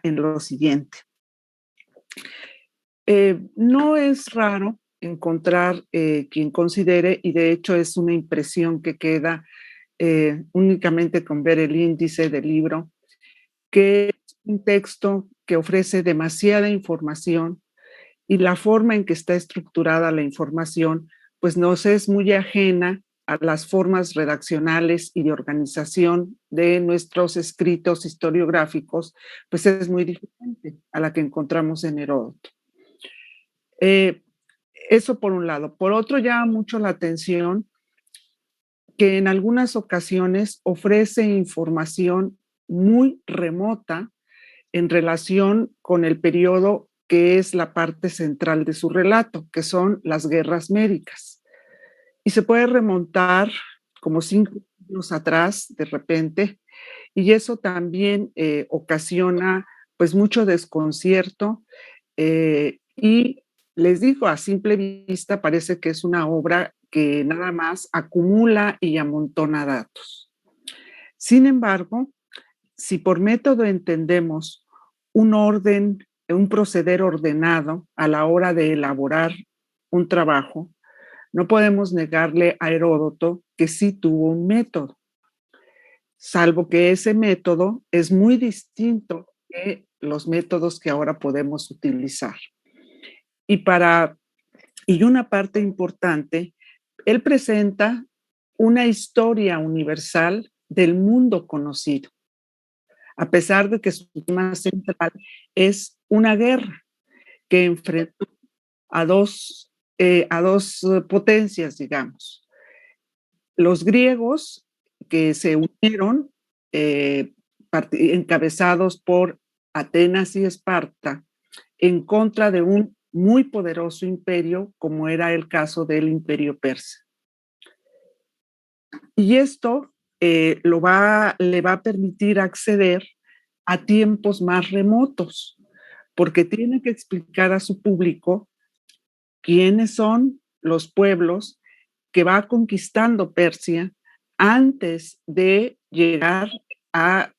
en lo siguiente. No es raro encontrar quien considere, y de hecho es una impresión que queda únicamente con ver el índice del libro, que es un texto que ofrece demasiada información y la forma en que está estructurada la información, pues nos es muy ajena a las formas redaccionales y de organización de nuestros escritos historiográficos, pues es muy diferente a la que encontramos en Heródoto. Eh, Eso por un lado. Por otro, llama mucho la atención que en algunas ocasiones ofrece información muy remota en relación con el periodo que es la parte central de su relato, que son las guerras médicas. Y se puede remontar como 5 años atrás, de repente, y eso también ocasiona pues mucho desconcierto y les digo, a simple vista parece que es una obra que nada más acumula y amontona datos. Sin embargo, si por método entendemos un orden, un proceder ordenado a la hora de elaborar un trabajo, no podemos negarle a Heródoto que sí tuvo un método, salvo que ese método es muy distinto de los métodos que ahora podemos utilizar. Y para y una parte importante, él presenta una historia universal del mundo conocido, a pesar de que su tema central es una guerra que enfrentó a dos potencias, digamos. Los griegos que se unieron, eh, encabezados por Atenas y Esparta, en contra de un muy poderoso imperio, como era el caso del imperio persa. Y esto le va a permitir acceder a tiempos más remotos, porque tiene que explicar a su público quiénes son los pueblos que va conquistando Persia antes de llegar a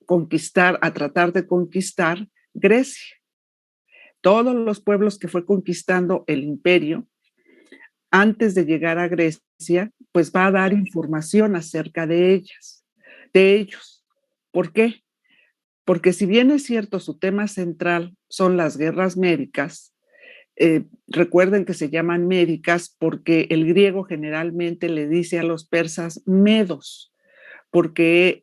conquistar, a tratar de conquistar Grecia. Todos los pueblos que fue conquistando el imperio antes de llegar a Grecia, pues va a dar información acerca de ellos. ¿Por qué? Porque si bien es cierto, su tema central son las guerras médicas, recuerden que se llaman médicas porque el griego generalmente le dice a los persas medos, porque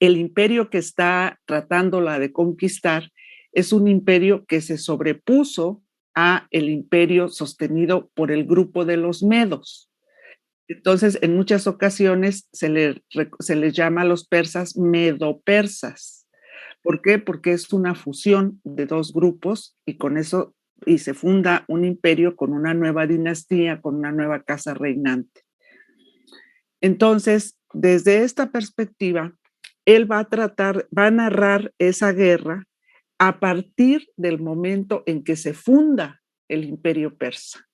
el imperio que está tratándola de conquistar es un imperio que se sobrepuso a el imperio sostenido por el grupo de los medos. Entonces, en muchas ocasiones se les llama a los persas medo-persas. ¿Por qué? Porque es una fusión de dos grupos y con eso y se funda un imperio con una nueva dinastía, con una nueva casa reinante. Entonces, desde esta perspectiva, él va a narrar esa guerra a partir del momento en que se funda el imperio persa.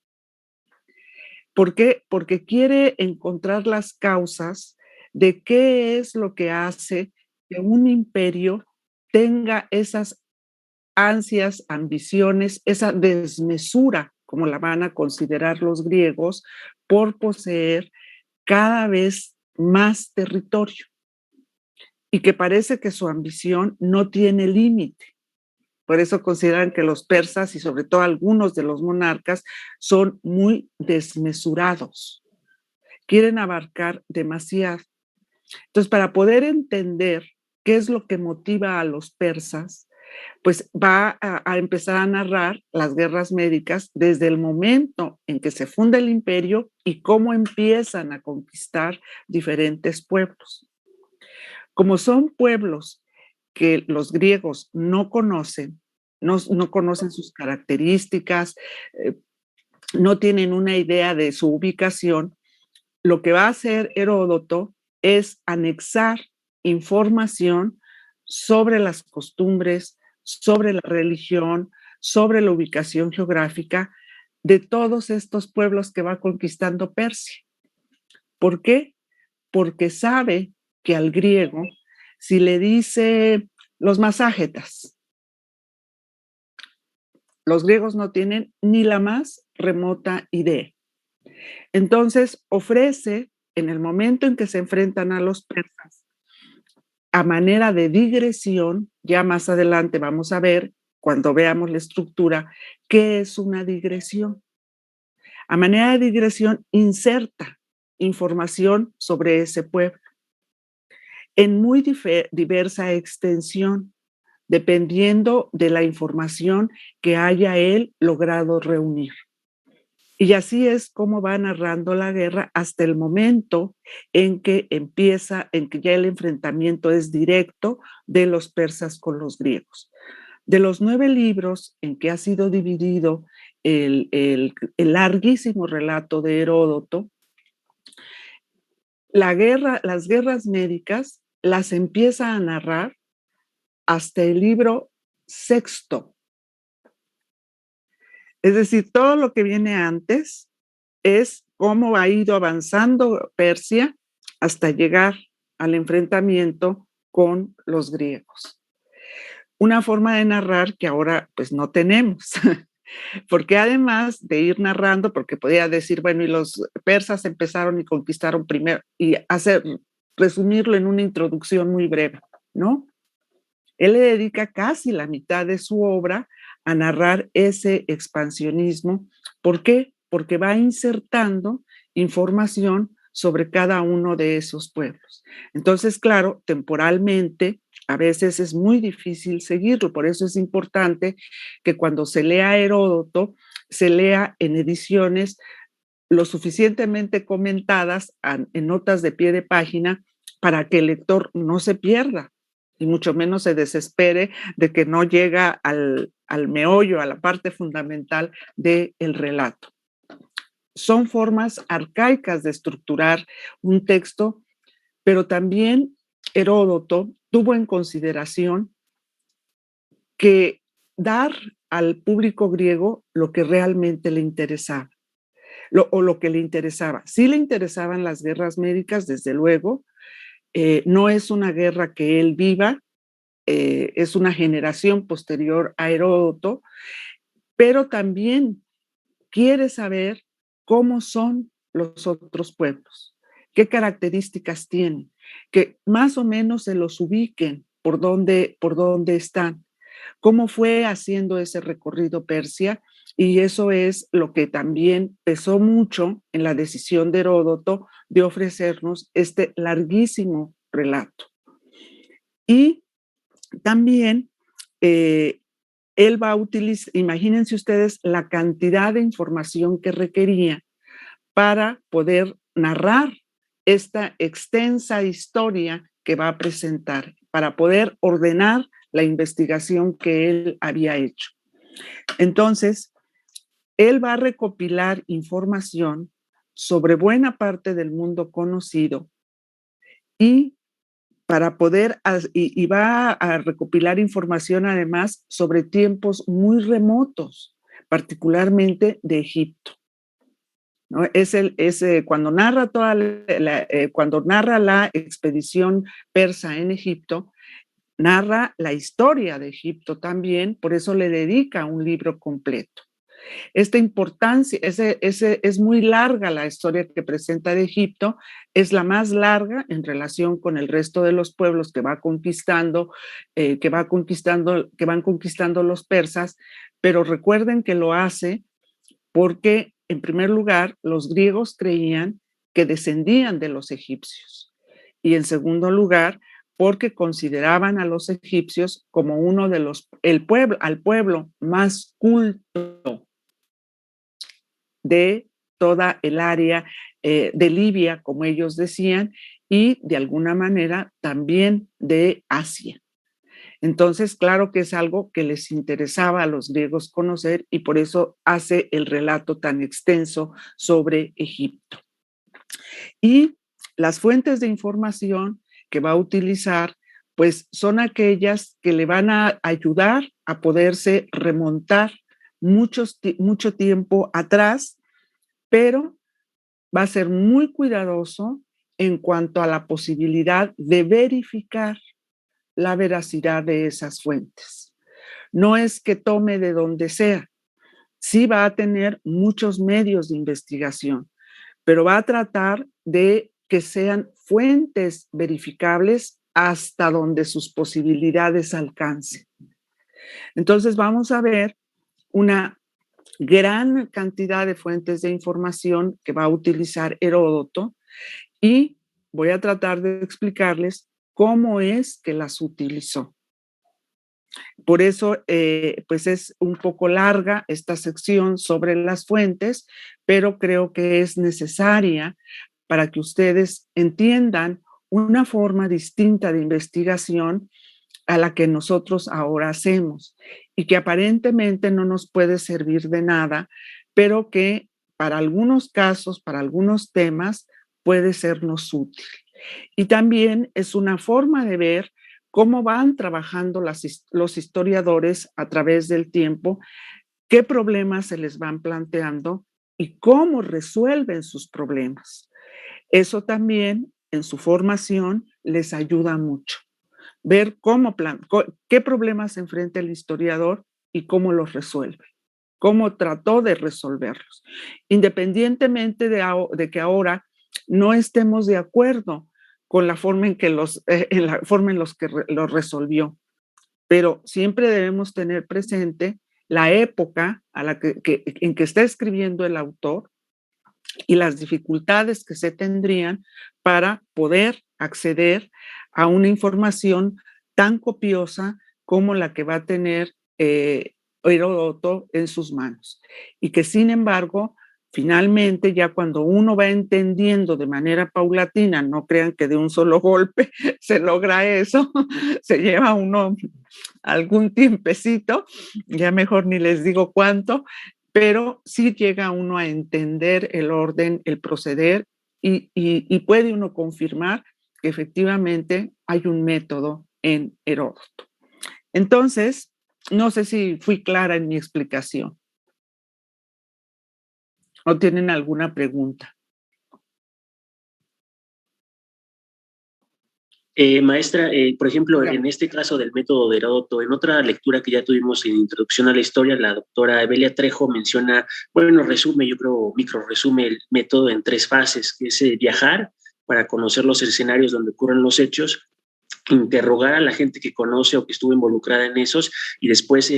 ¿Por qué? Porque quiere encontrar las causas de qué es lo que hace que un imperio tenga esas ansias, ambiciones, esa desmesura, como la van a considerar los griegos, por poseer cada vez más territorio y que parece que su ambición no tiene límite. Por eso consideran que los persas y sobre todo algunos de los monarcas son muy desmesurados, quieren abarcar demasiado. Entonces, para poder entender qué es lo que motiva a los persas, pues va a empezar a narrar las guerras médicas desde el momento en que se funda el imperio y cómo empiezan a conquistar diferentes pueblos. Como son pueblos que los griegos no conocen, no conocen sus características, eh, no tienen una idea de su ubicación, lo que va a hacer Heródoto es anexar información sobre las costumbres, sobre la religión, sobre la ubicación geográfica de todos estos pueblos que va conquistando Persia. ¿Por qué? Porque sabe que al griego, si le dice Los maságetas. Los griegos no tienen ni la más remota idea. Entonces, ofrece, en el momento en que se enfrentan a los persas, a manera de digresión, ya más adelante vamos a ver, cuando veamos la estructura, qué es una digresión. A manera de digresión, inserta información sobre ese pueblo en muy diversa extensión, dependiendo de la información que haya él logrado reunir. Y así es como va narrando la guerra hasta el momento en que empieza, en que ya el enfrentamiento es directo de los persas con los griegos. De los 9 libros en que ha sido dividido el larguísimo relato de Heródoto, las guerras médicas las empieza a narrar hasta el libro sexto. Es decir, todo lo que viene antes es cómo ha ido avanzando Persia hasta llegar al enfrentamiento con los griegos. Una forma de narrar que ahora pues no tenemos, porque además de ir narrando, porque podía decir, bueno, y los persas empezaron y conquistaron primero, y resumirlo en una introducción muy breve, ¿no? Él le dedica casi la mitad de su obra a narrar ese expansionismo. ¿Por qué? Porque va insertando información sobre cada uno de esos pueblos. Entonces, claro, temporalmente a veces es muy difícil seguirlo, por eso es importante que cuando se lea Heródoto, se lea en ediciones lo suficientemente comentadas en notas de pie de página para que el lector no se pierda y mucho menos se desespere de que no llega al meollo, a la parte fundamental del relato. Son formas arcaicas de estructurar un texto, pero también Heródoto tuvo en consideración que dar al público griego lo que realmente le interesaba. Lo que le interesaba. Sí le interesaban las guerras médicas, desde luego. No es una guerra que él viva, es una generación posterior a Heródoto, pero también quiere saber cómo son los otros pueblos, qué características tienen, que más o menos se los ubiquen por dónde están, cómo fue haciendo ese recorrido Persia, y eso es lo que también pesó mucho en la decisión de Heródoto de ofrecernos este larguísimo relato. Y también él va a utilizar, imagínense ustedes la cantidad de información que requería para poder narrar esta extensa historia que va a presentar, para poder ordenar la investigación que él había hecho. Entonces, él va a recopilar información sobre buena parte del mundo conocido y para poder, y va a recopilar información además sobre tiempos muy remotos, particularmente de Egipto, ¿no? Cuando narra cuando narra la expedición persa en Egipto, narra la historia de Egipto también, por eso le dedica un libro completo. Esta importancia, es muy larga la historia que presenta de Egipto, es la más larga en relación con el resto de los pueblos que va conquistando, que van conquistando los persas, pero recuerden que lo hace porque, en primer lugar, los griegos creían que descendían de los egipcios y, en segundo lugar, porque consideraban a los egipcios como uno de al pueblo más culto de toda el área de Libia, como ellos decían, y de alguna manera también de Asia. Entonces, claro que es algo que les interesaba a los griegos conocer y por eso hace el relato tan extenso sobre Egipto. Y las fuentes de información que va a utilizar, pues son aquellas que le van a ayudar a poderse remontar mucho tiempo atrás, pero va a ser muy cuidadoso en cuanto a la posibilidad de verificar la veracidad de esas fuentes. No es que tome de donde sea, sí va a tener muchos medios de investigación, pero va a tratar de que sean fuentes verificables hasta donde sus posibilidades alcancen. Entonces vamos a ver una gran cantidad de fuentes de información que va a utilizar Heródoto y voy a tratar de explicarles cómo es que las utilizó. Por eso, pues es un poco larga esta sección sobre las fuentes, pero creo que es necesaria para que ustedes entiendan una forma distinta de investigación a la que nosotros ahora hacemos y que aparentemente no nos puede servir de nada, pero que para algunos casos, para algunos temas, puede sernos útil. Y también es una forma de ver cómo van trabajando los historiadores a través del tiempo, qué problemas se les van planteando y cómo resuelven sus problemas. Eso también en su formación les ayuda mucho. Ver qué problemas enfrenta el historiador y cómo los resuelve, cómo trató de resolverlos, independientemente de que ahora no estemos de acuerdo con la forma en la forma en los que los resolvió, pero siempre debemos tener presente la época en que está escribiendo el autor y las dificultades que se tendrían para poder acceder a una información tan copiosa como la que va a tener Heródoto en sus manos. Y que sin embargo, finalmente, ya cuando uno va entendiendo de manera paulatina, no crean que de un solo golpe se logra eso, se lleva uno algún tiempecito, ya mejor ni les digo cuánto, pero sí llega uno a entender el orden, el proceder y puede uno confirmar que efectivamente hay un método en Heródoto. Entonces, no sé si fui clara en mi explicación o tienen alguna pregunta. Maestra, por ejemplo, Dígame. en este caso del método de Heródoto, en otra lectura que ya tuvimos en Introducción a la Historia, la doctora Evelia Trejo menciona, bueno, resume, yo creo, micro resume el método en 3 fases, que es viajar para conocer los escenarios donde ocurren los hechos, interrogar a la gente que conoce o que estuvo involucrada en esos y después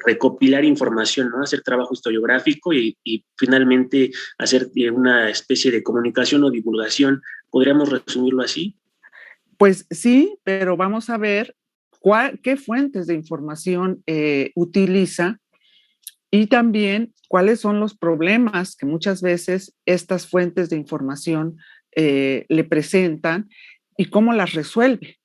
recopilar información, ¿no? Hacer trabajo historiográfico y finalmente hacer una especie de comunicación o divulgación. ¿Podríamos resumirlo así? Pues sí, pero vamos a ver qué fuentes de información utiliza y también cuáles son los problemas que muchas veces estas fuentes de información le presentan y cómo las resuelve,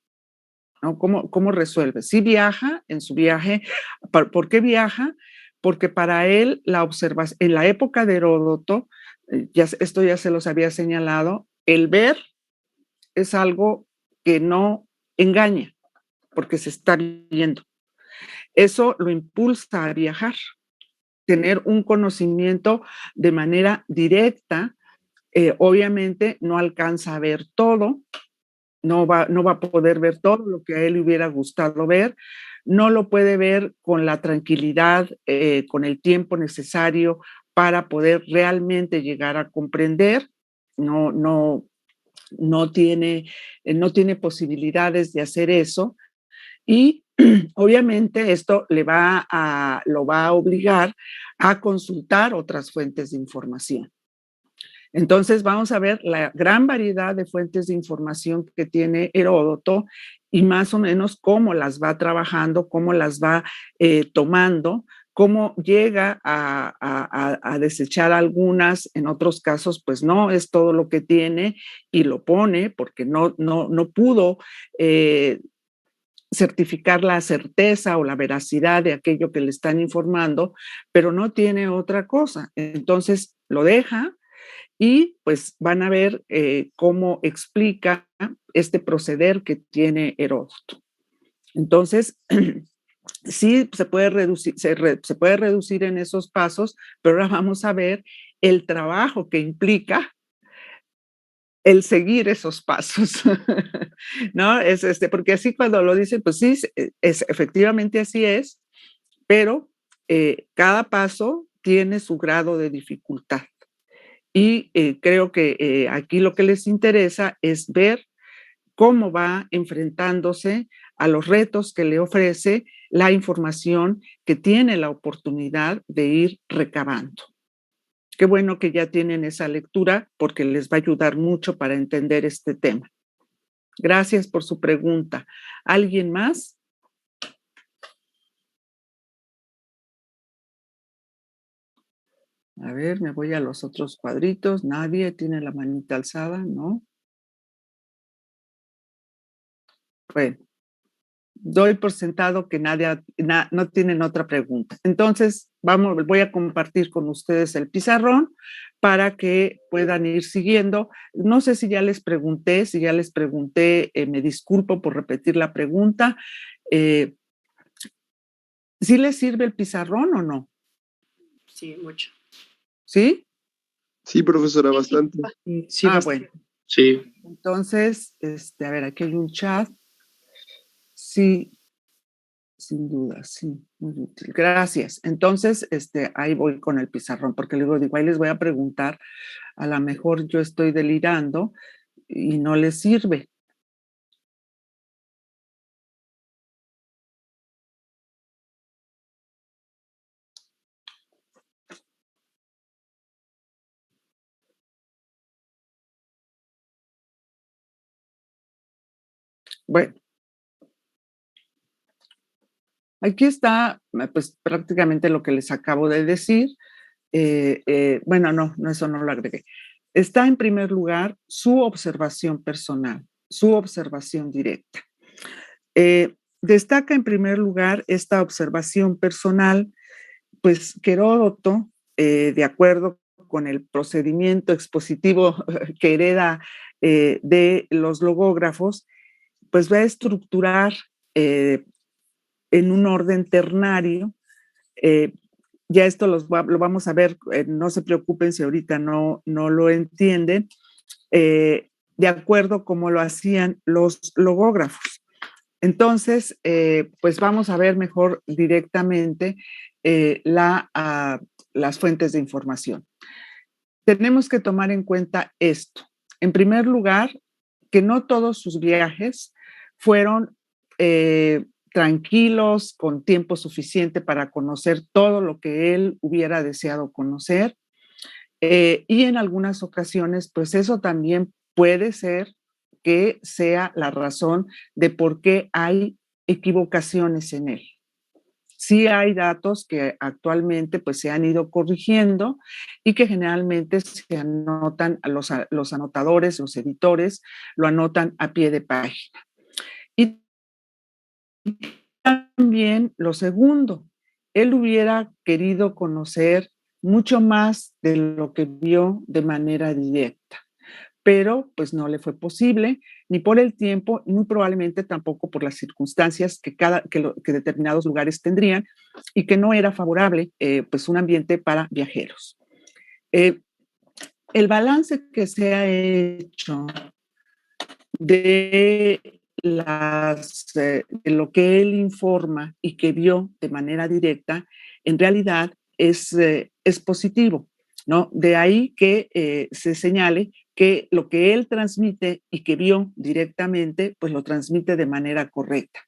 ¿no? ¿Cómo resuelve? Si viaja en su viaje, ¿por qué viaja? Porque para él la observación, en la época de Heródoto, esto ya se los había señalado, el ver es algo que no engaña, porque se está viendo. Eso lo impulsa a viajar, tener un conocimiento de manera directa. Obviamente no alcanza a ver todo, no va a poder ver todo lo que a él le hubiera gustado ver, no lo puede ver con la tranquilidad, con el tiempo necesario para poder realmente llegar a comprender, no, no, no tiene posibilidades de hacer eso y obviamente esto lo va a obligar a consultar otras fuentes de información. Entonces vamos a ver la gran variedad de fuentes de información que tiene Heródoto y más o menos cómo las va trabajando, cómo las va tomando, cómo llega a desechar algunas, en otros casos pues no, es todo lo que tiene y lo pone porque no pudo certificar la certeza o la veracidad de aquello que le están informando, pero no tiene otra cosa. Entonces lo deja y pues van a ver cómo explica este proceder que tiene Heródoto. Entonces, sí se puede reducir en esos pasos, pero ahora vamos a ver el trabajo que implica el seguir esos pasos, ¿no? Porque así cuando lo dicen, pues sí, efectivamente así es, pero cada paso tiene su grado de dificultad. Y creo que aquí lo que les interesa es ver cómo va enfrentándose a los retos que le ofrece la información que tiene la oportunidad de ir recabando. Qué bueno que ya tienen esa lectura porque les va a ayudar mucho para entender este tema. Gracias por su pregunta. ¿Alguien más? A ver, me voy a los otros cuadritos. Nadie tiene la manita alzada, ¿no? Bueno, doy por sentado que nadie, no tienen otra pregunta. Entonces, voy a compartir con ustedes el pizarrón para que puedan ir siguiendo. No sé si ya les pregunté, me disculpo por repetir la pregunta. ¿Sí les sirve el pizarrón o no? Sí, mucho. ¿Sí? Sí, profesora, bastante. Sí, Bueno. Sí. Entonces, a ver, aquí hay un chat. Sí, sin duda, sí, muy útil. Gracias. Entonces, ahí voy con el pizarrón, porque luego digo, ahí les voy a preguntar, a lo mejor yo estoy delirando y no les sirve. Bueno. Aquí está, pues prácticamente lo que les acabo de decir. Bueno, no, eso no lo agregué. Está en primer lugar su observación personal, su observación directa. Destaca en primer lugar esta observación personal, pues que Heródoto, de acuerdo con el procedimiento expositivo que hereda de los logógrafos, pues va a estructurar en un orden ternario. Ya esto lo vamos a ver, no se preocupen si ahorita no lo entienden, de acuerdo como lo hacían los logógrafos. Entonces, pues vamos a ver mejor directamente las fuentes de información. Tenemos que tomar en cuenta esto. En primer lugar, que no todos sus viajes fueron tranquilos, con tiempo suficiente para conocer todo lo que él hubiera deseado conocer. Y en algunas ocasiones, pues eso también puede ser que sea la razón de por qué hay equivocaciones en él. Sí hay datos que actualmente pues se han ido corrigiendo y que generalmente se anotan, los anotadores, los editores, lo anotan a pie de página. Y también lo segundo, él hubiera querido conocer mucho más de lo que vio de manera directa, pero pues no le fue posible, ni por el tiempo, y muy probablemente tampoco por las circunstancias que determinados lugares tendrían y que no era favorable pues un ambiente para viajeros. El balance que se ha hecho de lo que él informa y que vio de manera directa, en realidad es positivo, ¿no? De ahí que se señale que lo que él transmite y que vio directamente, pues lo transmite de manera correcta.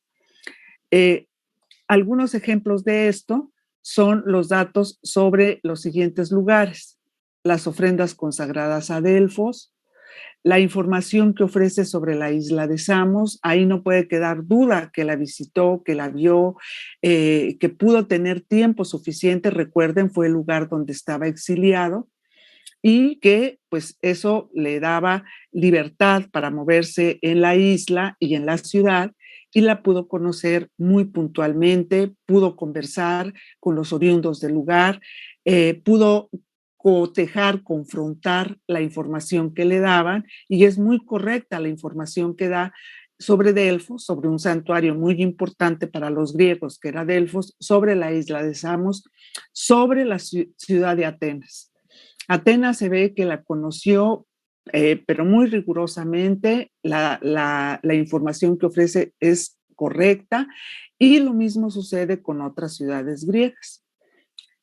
Algunos ejemplos de esto son los datos sobre los siguientes lugares: las ofrendas consagradas a Delfos, la información que ofrece sobre la isla de Samos. Ahí no puede quedar duda que la visitó, que la vio, que pudo tener tiempo suficiente. Recuerden, fue el lugar donde estaba exiliado y que pues eso le daba libertad para moverse en la isla y en la ciudad, y la pudo conocer muy puntualmente, pudo conversar con los oriundos del lugar, pudo cotejar, confrontar la información que le daban, y es muy correcta la información que da sobre Delfos, sobre un santuario muy importante para los griegos que era Delfos, sobre la isla de Samos, sobre la ciudad de Atenas. Atenas se ve que la conoció pero muy rigurosamente la información que ofrece es correcta, y lo mismo sucede con otras ciudades griegas.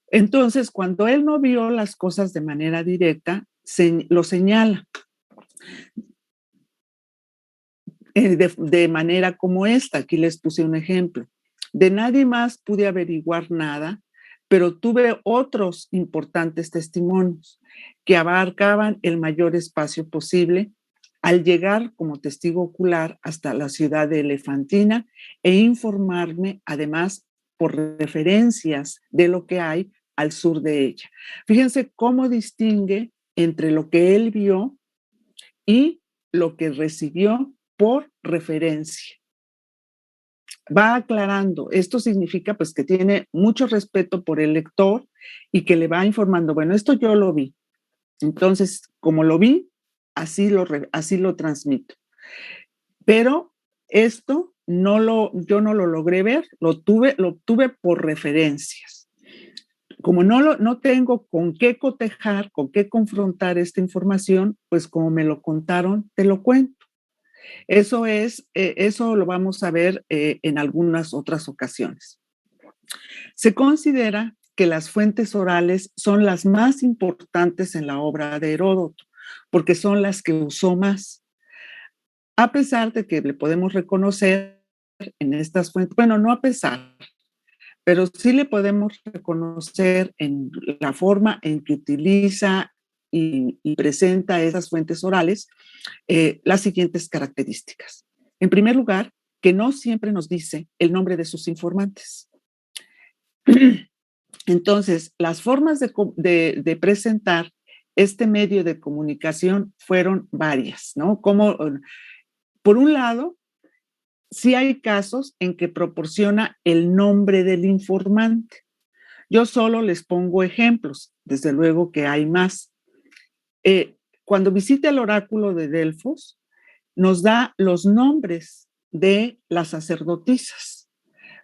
Entonces, cuando él no vio las cosas de manera directa, lo señala de manera como esta. Aquí les puse un ejemplo. De nadie más pude averiguar nada, pero tuve otros importantes testimonios que abarcaban el mayor espacio posible al llegar como testigo ocular hasta la ciudad de Elefantina e informarme además por referencias de lo que hay al sur de ella. Fíjense cómo distingue entre lo que él vio y lo que recibió por referencia. Va aclarando. Esto significa pues que tiene mucho respeto por el lector y que le va informando, bueno, esto yo lo vi. Entonces, como lo vi, así lo transmito. Pero esto yo no lo logré ver, lo obtuve por referencias. Como no tengo con qué cotejar, con qué confrontar esta información, pues como me lo contaron, te lo cuento. Eso lo vamos a ver en algunas otras ocasiones. Se considera que las fuentes orales son las más importantes en la obra de Heródoto, porque son las que usó más. A pesar de que le podemos reconocer en estas fuentes, bueno, no a pesar, pero sí le podemos reconocer en la forma en que utiliza y presenta esas fuentes orales las siguientes características. En primer lugar, que no siempre nos dice el nombre de sus informantes. Entonces, las formas de presentar este medio de comunicación fueron varias, ¿no? Como, por un lado, sí hay casos en que proporciona el nombre del informante. Yo solo les pongo ejemplos, desde luego que hay más. Cuando visite el oráculo de Delfos, nos da los nombres de las sacerdotisas,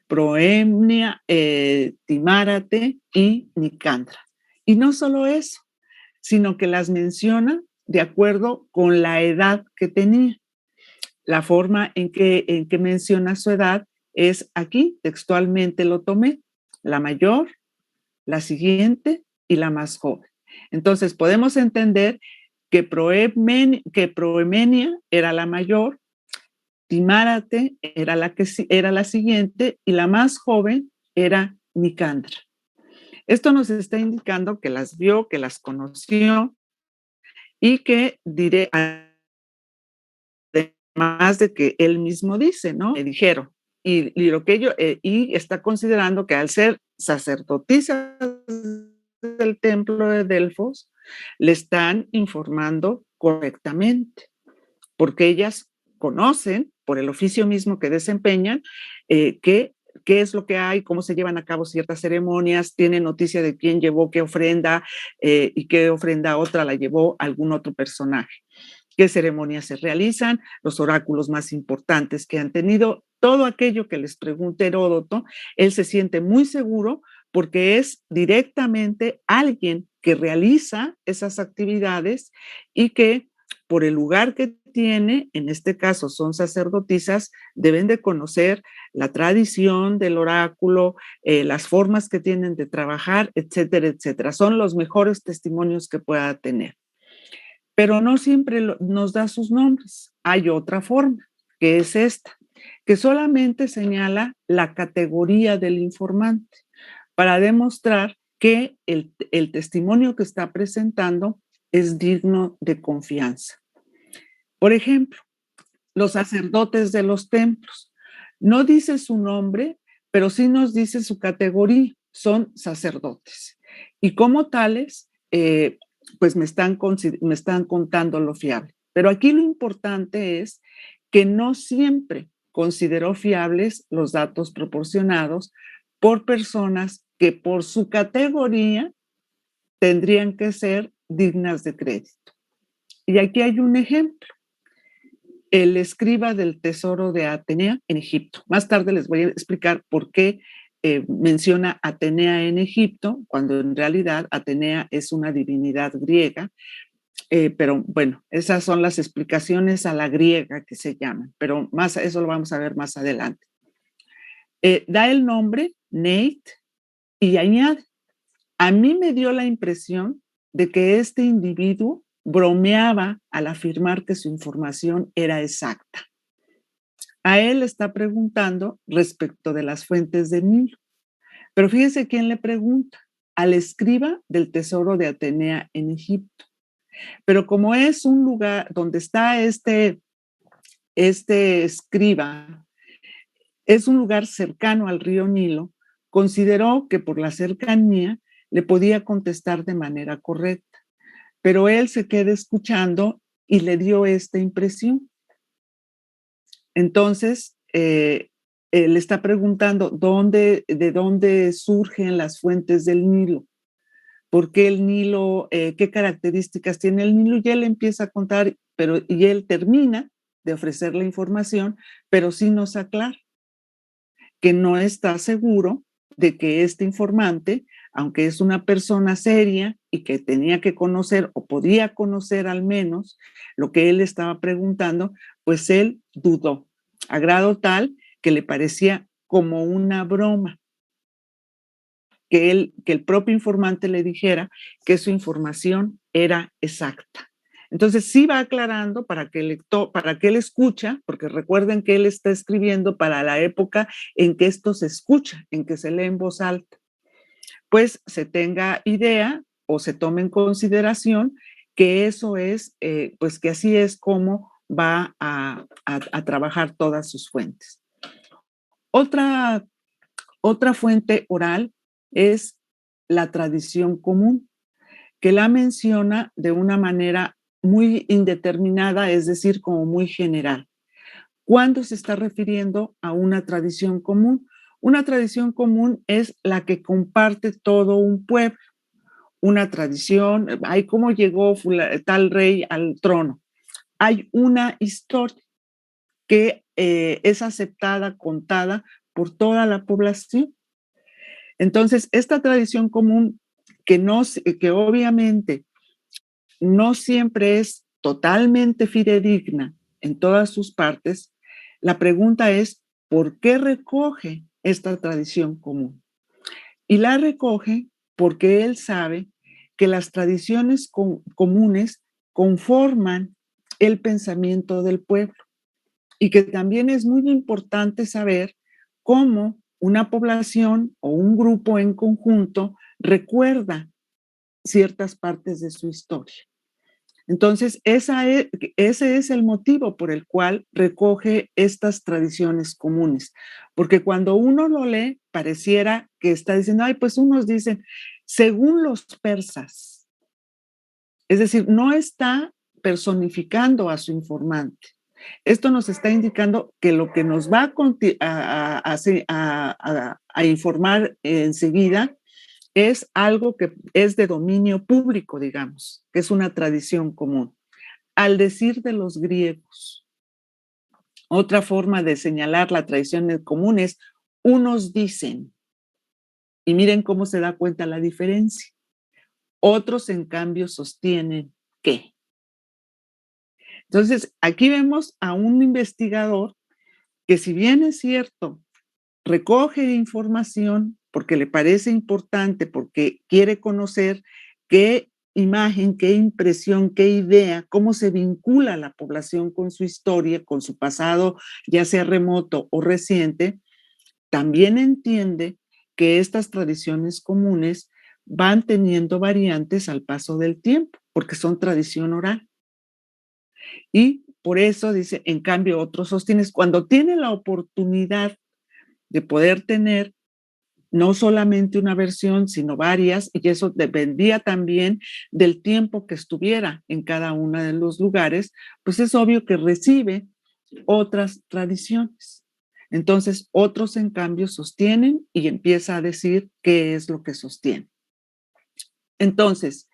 Proemnia, Timárate y Nicandra. Y no solo eso, sino que las menciona de acuerdo con la edad que tenía. La forma en que menciona su edad es aquí, textualmente lo tomé, la mayor, la siguiente y la más joven. Entonces podemos entender que Proemenia era la mayor, Timárate era la siguiente y la más joven era Nicandra. Esto nos está indicando que las vio, que las conoció y que diré, además de que él mismo dice, ¿no? Me dijeron. Y lo que y está considerando que al ser sacerdotisas del templo de Delfos, le están informando correctamente, porque ellas conocen, por el oficio mismo que desempeñan, qué es lo que hay, cómo se llevan a cabo ciertas ceremonias, tienen noticia de quién llevó qué ofrenda y qué ofrenda otra la llevó algún otro personaje, qué ceremonias se realizan, los oráculos más importantes que han tenido, todo aquello que les pregunte Heródoto, él se siente muy seguro porque es directamente alguien que realiza esas actividades y que por el lugar que tiene, en este caso son sacerdotisas, deben de conocer la tradición del oráculo, las formas que tienen de trabajar, etcétera, etcétera. Son los mejores testimonios que pueda tener. Pero no siempre nos da sus nombres. Hay otra forma, que es esta, que solamente señala la categoría del informante para demostrar que el testimonio que está presentando es digno de confianza. Por ejemplo, los sacerdotes de los templos. No dice su nombre, pero sí nos dice su categoría. Son sacerdotes. Y como tales, pues me están contando lo fiable. Pero aquí lo importante es que no siempre consideró fiables los datos proporcionados por personas que por su categoría tendrían que ser dignas de crédito. Y aquí hay un ejemplo. El escriba del tesoro de Atenea en Egipto. Más tarde les voy a explicar por qué menciona Atenea en Egipto, cuando en realidad Atenea es una divinidad griega. Pero bueno, esas son las explicaciones a la griega que se llaman, pero más eso lo vamos a ver más adelante. Da el nombre, Nate, y añade, a mí me dio la impresión de que este individuo bromeaba al afirmar que su información era exacta. A él está preguntando respecto de las fuentes de Nilo. Pero fíjense quién le pregunta, al escriba del tesoro de Atenea en Egipto. Pero como es un lugar donde está este escriba, es un lugar cercano al río Nilo, consideró que por la cercanía le podía contestar de manera correcta. Pero él se queda escuchando y le dio esta impresión. Entonces, le está preguntando de dónde surgen las fuentes del Nilo, por qué el Nilo, qué características tiene el Nilo, y él empieza a contar, y él termina de ofrecer la información, pero sí nos aclara que no está seguro de que este informante, aunque es una persona seria y que tenía que conocer o podía conocer al menos lo que él estaba preguntando, pues él dudó, a grado tal que le parecía como una broma que el propio informante le dijera que su información era exacta. Entonces sí va aclarando para que él escucha, porque recuerden que él está escribiendo para la época en que esto se escucha, en que se lee en voz alta, pues se tenga idea o se tome en consideración que eso es, pues que así es como va a trabajar todas sus fuentes. Otra fuente oral es la tradición común, que la menciona de una manera muy indeterminada, es decir, como muy general. ¿Cuándo se está refiriendo a una tradición común? Una tradición común es la que comparte todo un pueblo. Una tradición, hay cómo llegó tal rey al trono. Hay una historia que es aceptada, contada por toda la población. Entonces, esta tradición común, que obviamente no siempre es totalmente fidedigna en todas sus partes, la pregunta es, ¿por qué recoge esta tradición común? Y la recoge porque él sabe que las tradiciones comunes conforman el pensamiento del pueblo y que también es muy importante saber cómo una población o un grupo en conjunto recuerda ciertas partes de su historia. Entonces, ese es el motivo por el cual recoge estas tradiciones comunes, porque cuando uno lo lee, pareciera que está diciendo, ay, pues unos dicen, según los persas, es decir, no está personificando a su informante. Esto nos está indicando que lo que nos va a informar enseguida es algo que es de dominio público, digamos, que es una tradición común. Al decir de los griegos, otra forma de señalar la tradición común es unos dicen, y miren cómo se da cuenta la diferencia. Otros, en cambio, sostienen que. Entonces, aquí vemos a un investigador que, si bien es cierto, recoge información porque le parece importante, porque quiere conocer qué imagen, qué impresión, qué idea, cómo se vincula la población con su historia, con su pasado, ya sea remoto o reciente, también entiende que estas tradiciones comunes van teniendo variantes al paso del tiempo, porque son tradición oral. Y por eso dice, en cambio, otros sostienen, cuando tiene la oportunidad de poder tener no solamente una versión, sino varias, y eso dependía también del tiempo que estuviera en cada uno de los lugares, pues es obvio que recibe otras tradiciones. Entonces, otros, en cambio, sostienen y empieza a decir qué es lo que sostiene. Entonces,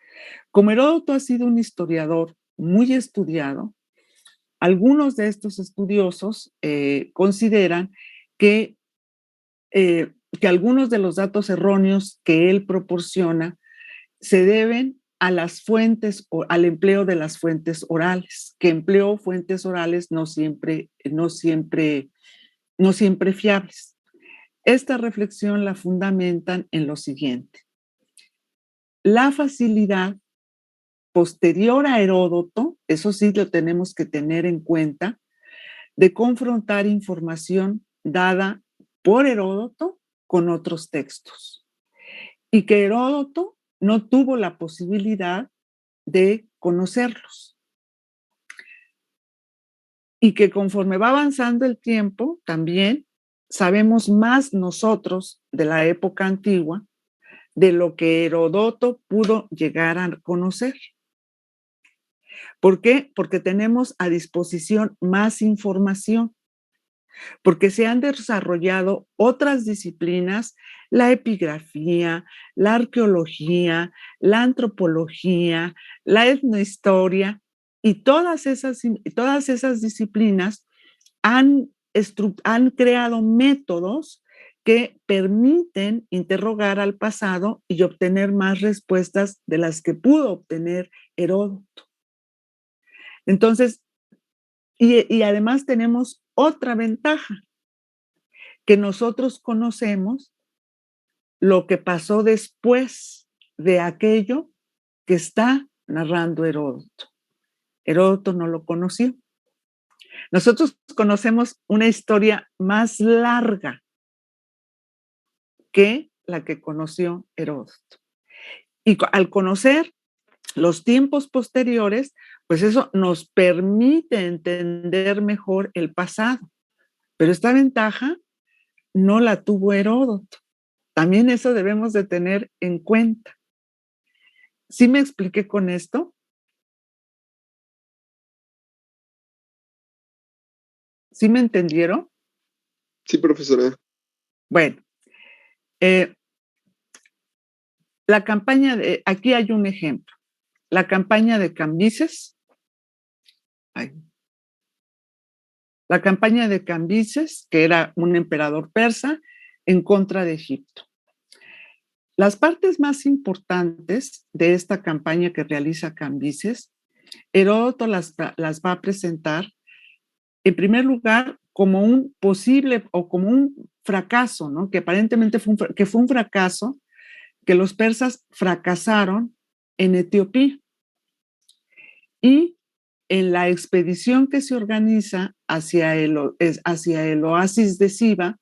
como Heródoto ha sido un historiador muy estudiado, algunos de estos estudiosos consideran que algunos de los datos erróneos que él proporciona se deben a las fuentes o al empleo de las fuentes orales, que empleó fuentes orales no siempre fiables. Esta reflexión la fundamentan en lo siguiente: la facilidad posterior a Heródoto, eso sí lo tenemos que tener en cuenta, de confrontar información dada por Heródoto con otros textos, y que Heródoto no tuvo la posibilidad de conocerlos. Y que conforme va avanzando el tiempo, también sabemos más nosotros de la época antigua de lo que Heródoto pudo llegar a conocer. ¿Por qué? Porque tenemos a disposición más información, porque se han desarrollado otras disciplinas, la epigrafía, la arqueología, la antropología, la etnohistoria, y todas esas disciplinas han creado métodos que permiten interrogar al pasado y obtener más respuestas de las que pudo obtener Heródoto. Entonces, y además tenemos otra ventaja, que nosotros conocemos lo que pasó después de aquello que está narrando Heródoto. Heródoto no lo conoció. Nosotros conocemos una historia más larga que la que conoció Heródoto. Y al conocer los tiempos posteriores, pues eso nos permite entender mejor el pasado. Pero esta ventaja no la tuvo Heródoto. También eso debemos de tener en cuenta. ¿Sí me expliqué con esto? ¿Sí me entendieron? Sí, profesora. Bueno, la campaña de, aquí hay un ejemplo. La campaña de Cambises. La campaña de Cambises, que era un emperador persa, en contra de Egipto. Las partes más importantes de esta campaña que realiza Cambises, Heródoto las va a presentar, en primer lugar, como un posible o como un fracaso, ¿no? Que aparentemente fue un fracaso, que los persas fracasaron en Etiopía. Y en la expedición que se organiza hacia el oasis de Siva,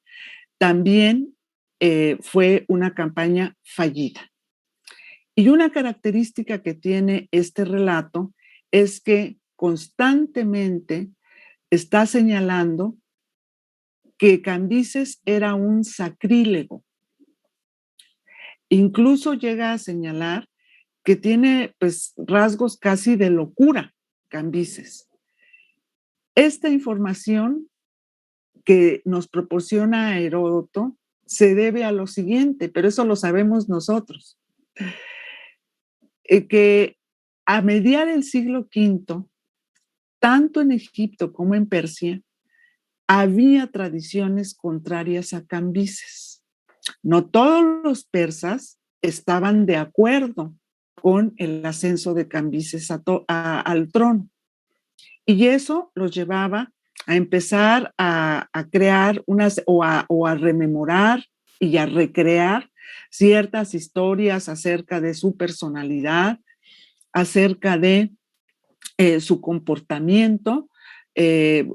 también fue una campaña fallida. Y una característica que tiene este relato es que constantemente está señalando que Cambises era un sacrílego. Incluso llega a señalar que tiene pues rasgos casi de locura, Cambises. Esta información que nos proporciona Heródoto se debe a lo siguiente, pero eso lo sabemos nosotros, que a mediar el siglo V, tanto en Egipto como en Persia, había tradiciones contrarias a Cambises. No todos los persas estaban de acuerdo con el ascenso de Cambises al trono. Y eso los llevaba a empezar a crear o a rememorar y a recrear ciertas historias acerca de su personalidad, acerca de su comportamiento,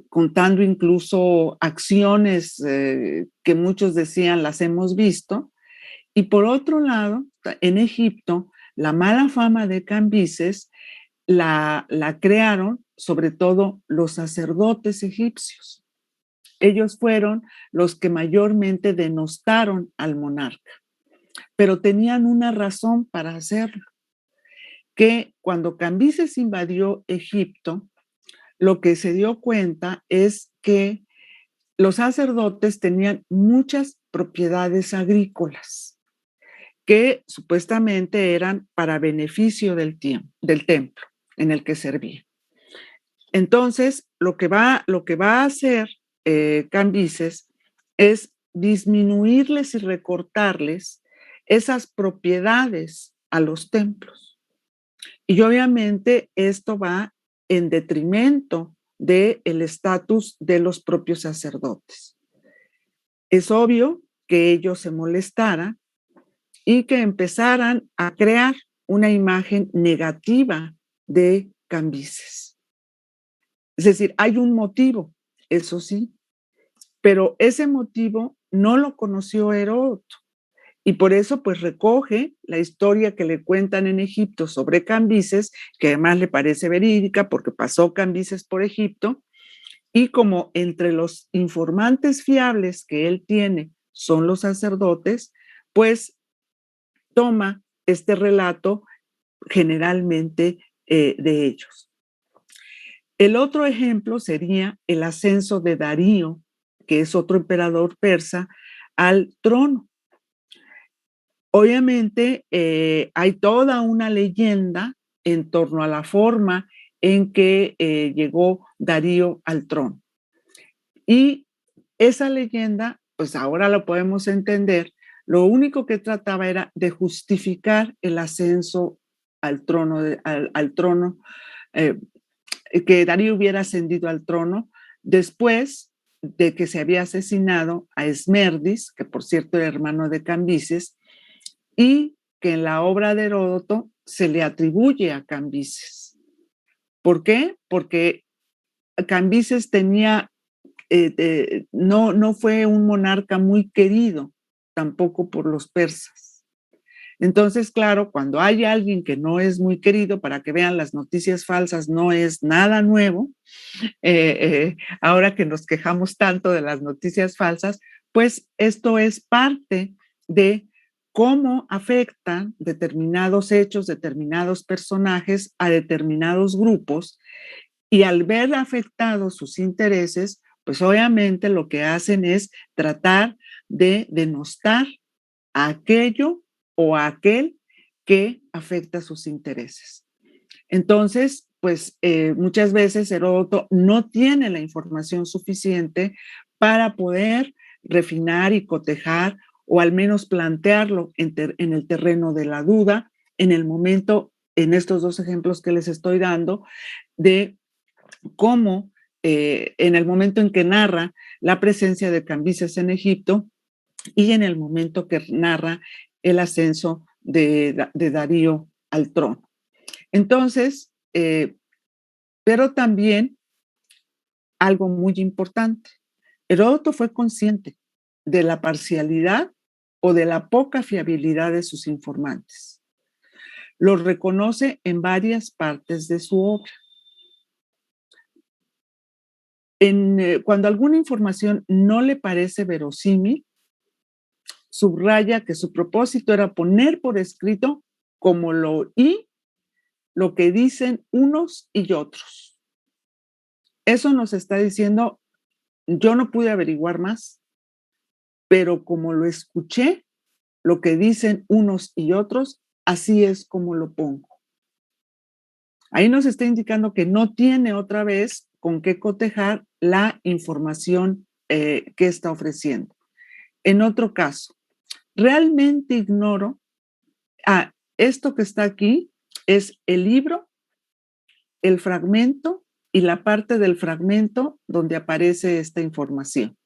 contando incluso acciones que muchos decían las hemos visto. Y por otro lado, en Egipto, la mala fama de Cambises la crearon sobre todo los sacerdotes egipcios. Ellos fueron los que mayormente denostaron al monarca, pero tenían una razón para hacerlo, que cuando Cambises invadió Egipto, lo que se dio cuenta es que los sacerdotes tenían muchas propiedades agrícolas que supuestamente eran para beneficio del templo en el que servían. Entonces, lo que va a hacer Cambises es disminuirles y recortarles esas propiedades a los templos. Y obviamente esto va en detrimento del estatus de los propios sacerdotes. Es obvio que ellos se molestaran y que empezaran a crear una imagen negativa de Cambises. Es decir, hay un motivo, eso sí, pero ese motivo no lo conoció Heródoto. Y por eso, pues, recoge la historia que le cuentan en Egipto sobre Cambises, que además le parece verídica porque pasó Cambises por Egipto, y como entre los informantes fiables que él tiene son los sacerdotes, pues toma este relato generalmente de ellos. El otro ejemplo sería el ascenso de Darío, que es otro emperador persa, al trono. Obviamente hay toda una leyenda en torno a la forma en que llegó Darío al trono. Y esa leyenda, pues ahora lo podemos entender, lo único que trataba era de justificar el ascenso al trono, que Darío hubiera ascendido al trono después de que se había asesinado a Esmerdis, que por cierto era hermano de Cambises, y que en la obra de Heródoto se le atribuye a Cambises. ¿Por qué? Porque Cambises tenía, no fue un monarca muy querido tampoco por los persas. Entonces, claro, cuando hay alguien que no es muy querido, para que vean, las noticias falsas no es nada nuevo. Ahora que nos quejamos tanto de las noticias falsas, pues esto es parte de cómo afectan determinados hechos, determinados personajes a determinados grupos, y al ver afectados sus intereses, pues obviamente lo que hacen es tratar de denostar a aquello o a aquel que afecta sus intereses. Entonces, pues muchas veces Heródoto no tiene la información suficiente para poder refinar y cotejar o al menos plantearlo en el terreno de la duda en el momento, en estos dos ejemplos que les estoy dando, de cómo en el momento en que narra la presencia de Cambises en Egipto y en el momento que narra el ascenso de Darío al trono. Entonces, pero también algo muy importante, Heródoto fue consciente de la parcialidad o de la poca fiabilidad de sus informantes. Lo reconoce en varias partes de su obra. Cuando alguna información no le parece verosímil, subraya que su propósito era poner por escrito como lo que dicen unos y otros. Eso nos está diciendo, yo no pude averiguar más, pero como lo escuché, lo que dicen unos y otros, así es como lo pongo. Ahí nos está indicando que no tiene otra vez con qué cotejar la información que está ofreciendo. En otro caso, realmente ignoro, esto que está aquí es el libro, el fragmento y la parte del fragmento donde aparece esta información.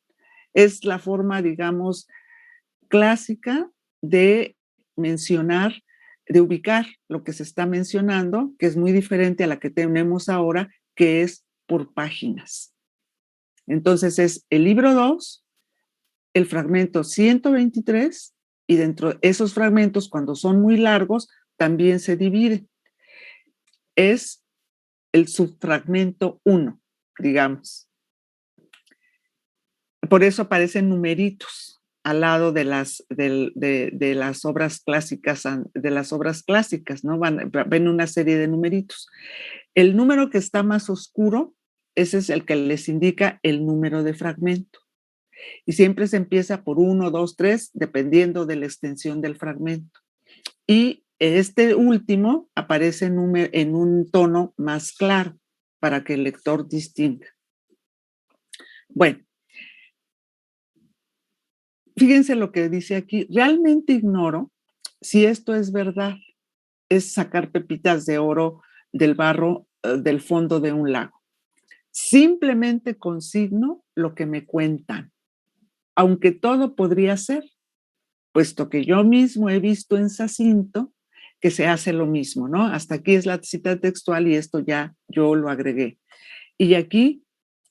Es la forma, digamos, clásica de mencionar, de ubicar lo que se está mencionando, que es muy diferente a la que tenemos ahora, que es por páginas. Entonces es el libro 2, el fragmento 123, y dentro de esos fragmentos, cuando son muy largos, también se dividen. Es el subfragmento 1, digamos. Por eso aparecen numeritos al lado de las obras clásicas, ¿no? Ven una serie de numeritos. El número que está más oscuro, ese es el que les indica el número de fragmento. Y siempre se empieza por 1, 2, 3, dependiendo de la extensión del fragmento. Y este último aparece en un tono más claro para que el lector distinga. Bueno, fíjense lo que dice aquí. Realmente ignoro si esto es verdad. es sacar pepitas de oro del barro del fondo de un lago. Simplemente consigno lo que me cuentan, aunque todo podría ser, puesto que yo mismo he visto en Zacinto que se hace lo mismo, ¿no? Hasta aquí es la cita textual y esto ya yo lo agregué. Y aquí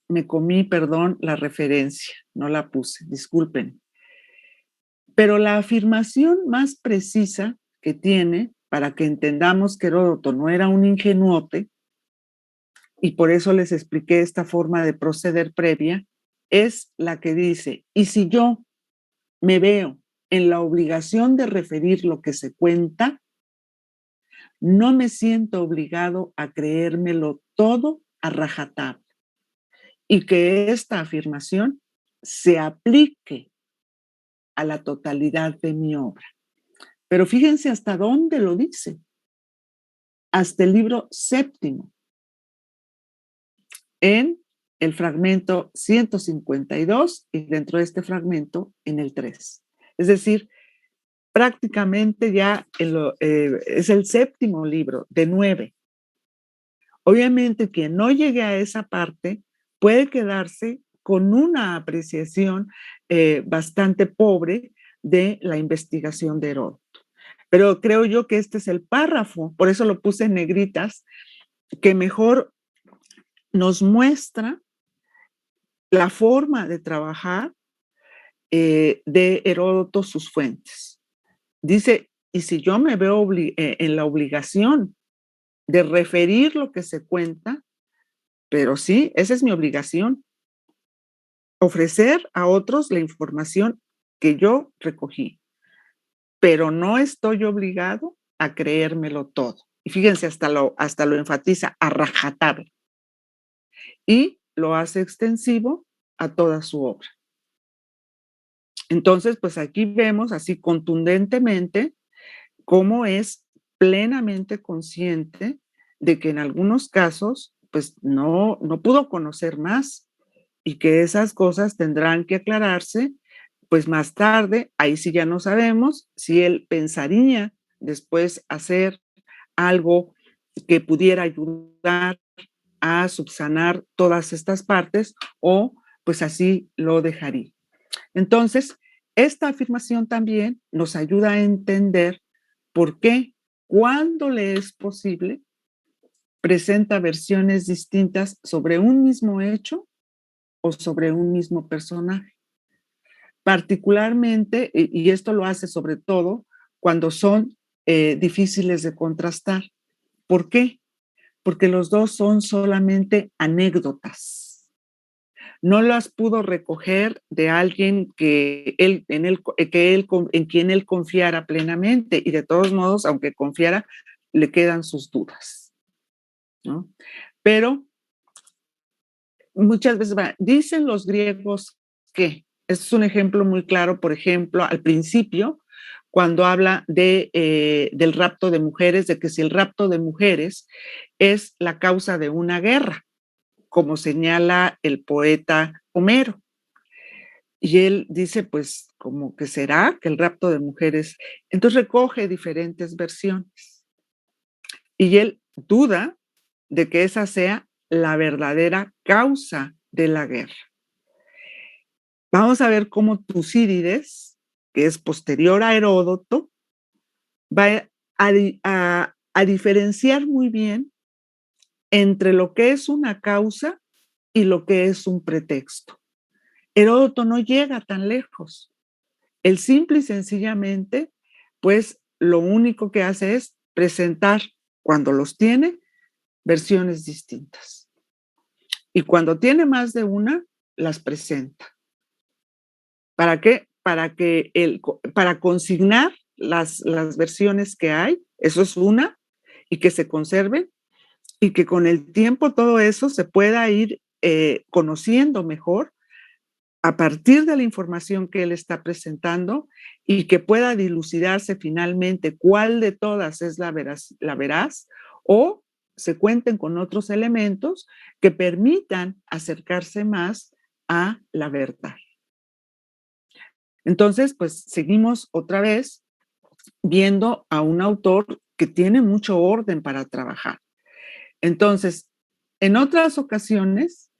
me comí, perdón, la referencia, no la puse, disculpen. Pero la afirmación más precisa que tiene para que entendamos que Heródoto no era un ingenuote, y por eso les expliqué esta forma de proceder previa, es la que dice, y si yo me veo en la obligación de referir lo que se cuenta, no me siento obligado a creérmelo todo a rajatabla, y que esta afirmación se aplique a la totalidad de mi obra. Pero fíjense hasta dónde lo dice. Hasta el libro séptimo, en el fragmento 152 y dentro de este fragmento en el 3. Es decir, prácticamente ya es el séptimo libro de 9. Obviamente quien no llegue a esa parte puede quedarse con una apreciación bastante pobre de la investigación de Heródoto. Pero creo yo que este es el párrafo, por eso lo puse en negritas, que mejor nos muestra la forma de trabajar de Heródoto, sus fuentes. Dice, y si yo me veo en la obligación de referir lo que se cuenta, pero sí, esa es mi obligación, ofrecer a otros la información que yo recogí, pero no estoy obligado a creérmelo todo. Y fíjense, hasta lo enfatiza, a rajatabla. Y lo hace extensivo a toda su obra. Entonces, pues aquí vemos así contundentemente cómo es plenamente consciente de que en algunos casos, pues no pudo conocer más y que esas cosas tendrán que aclararse, pues más tarde, ahí sí ya no sabemos si él pensaría después hacer algo que pudiera ayudar a subsanar todas estas partes o pues así lo dejaría. Entonces, esta afirmación también nos ayuda a entender por qué, cuando le es posible, presenta versiones distintas sobre un mismo hecho o sobre un mismo personaje. Particularmente, y esto lo hace sobre todo cuando son difíciles de contrastar. ¿Por qué? Porque los dos son solamente anécdotas. No las pudo recoger de alguien en quien él confiara plenamente, y de todos modos, aunque confiara, le quedan sus dudas, ¿no? Pero muchas veces dicen los griegos que, este es un ejemplo muy claro, por ejemplo, al principio, cuando habla del rapto de mujeres, de que si el rapto de mujeres es la causa de una guerra, como señala el poeta Homero. Y él dice, pues, como que será que el rapto de mujeres. Entonces recoge diferentes versiones. Y él duda de que esa sea la verdadera causa de la guerra. Vamos a ver cómo Tucídides, que es posterior a Heródoto, va a diferenciar muy bien entre lo que es una causa y lo que es un pretexto. Heródoto no llega tan lejos. Él simple y sencillamente, pues lo único que hace es presentar, cuando los tiene, versiones distintas. Y cuando tiene más de una, las presenta. ¿Para qué? Para consignar las versiones que hay, eso es una, y que se conserven, y que con el tiempo todo eso se pueda ir conociendo mejor a partir de la información que él está presentando, y que pueda dilucidarse finalmente cuál de todas es la veraz, o se cuenten con otros elementos que permitan acercarse más a la verdad. Entonces, pues seguimos otra vez viendo a un autor que tiene mucho orden para trabajar. Entonces, en otras ocasiones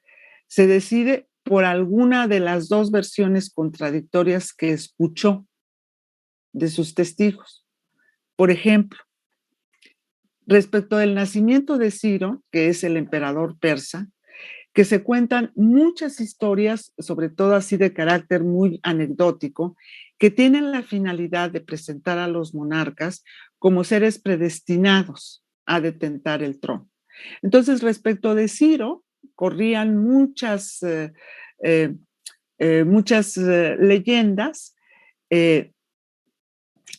se decide por alguna de las dos versiones contradictorias que escuchó de sus testigos. Por ejemplo, respecto del nacimiento de Ciro, que es el emperador persa, que se cuentan muchas historias, sobre todo así de carácter muy anecdótico, que tienen la finalidad de presentar a los monarcas como seres predestinados a detentar el trono. Entonces, respecto de Ciro, corrían muchas leyendas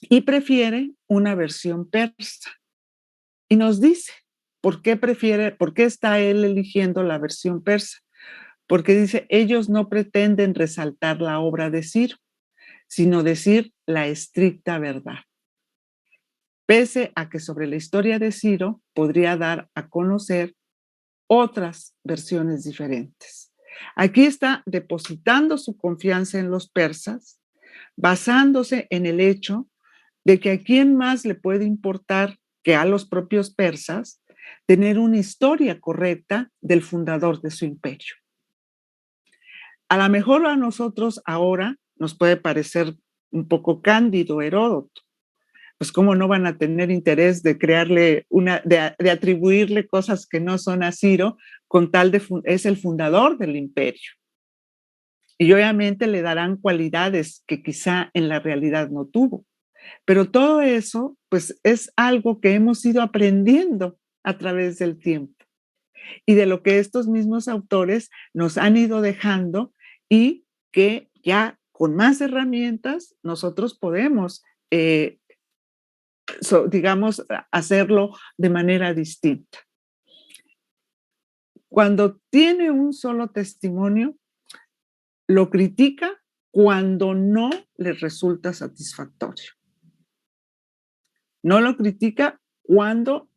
y prefiere una versión persa. Y nos dice, ¿por qué está él eligiendo la versión persa? Porque dice, ellos no pretenden resaltar la obra de Ciro, sino decir la estricta verdad. Pese a que sobre la historia de Ciro podría dar a conocer otras versiones diferentes. Aquí está depositando su confianza en los persas, basándose en el hecho de que a quién más le puede importar que a los propios persas tener una historia correcta del fundador de su imperio. A lo mejor a nosotros ahora nos puede parecer un poco cándido Heródoto, pues cómo no van a tener interés de crearle de atribuirle cosas que no son a Ciro, con tal de es el fundador del imperio. Y obviamente le darán cualidades que quizá en la realidad no tuvo. Pero todo eso, pues es algo que hemos ido aprendiendo a través del tiempo y de lo que estos mismos autores nos han ido dejando y que ya con más herramientas nosotros podemos digamos, hacerlo de manera distinta. Cuando tiene un solo testimonio, lo critica cuando no le resulta satisfactorio. No lo critica cuando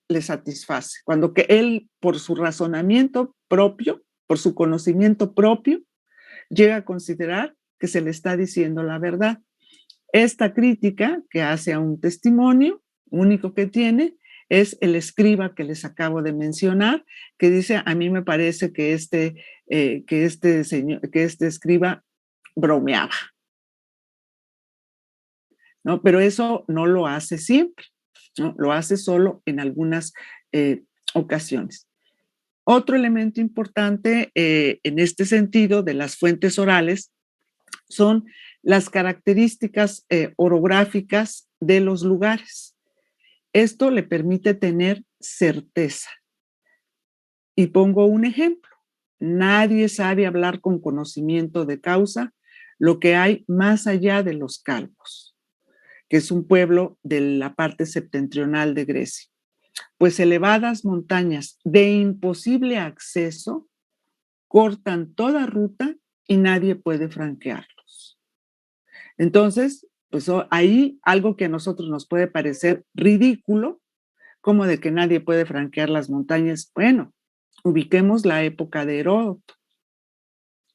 le satisface, cuando que él, por su razonamiento propio, por su conocimiento propio, llega a considerar que se le está diciendo la verdad. Esta crítica que hace a un testimonio, único que tiene, es el escriba que les acabo de mencionar, que dice, a mí me parece que este escriba bromeaba, ¿no? Pero eso no lo hace siempre, ¿no? Lo hace solo en algunas ocasiones. Otro elemento importante en este sentido de las fuentes orales son las características orográficas de los lugares. Esto le permite tener certeza. Y pongo un ejemplo. Nadie sabe hablar con conocimiento de causa lo que hay más allá de los Calvos, que es un pueblo de la parte septentrional de Grecia. Pues elevadas montañas de imposible acceso cortan toda ruta y nadie puede franquearlos. Entonces, pues ahí algo que a nosotros nos puede parecer ridículo, como de que nadie puede franquear las montañas. Bueno, ubiquemos la época de Heródoto.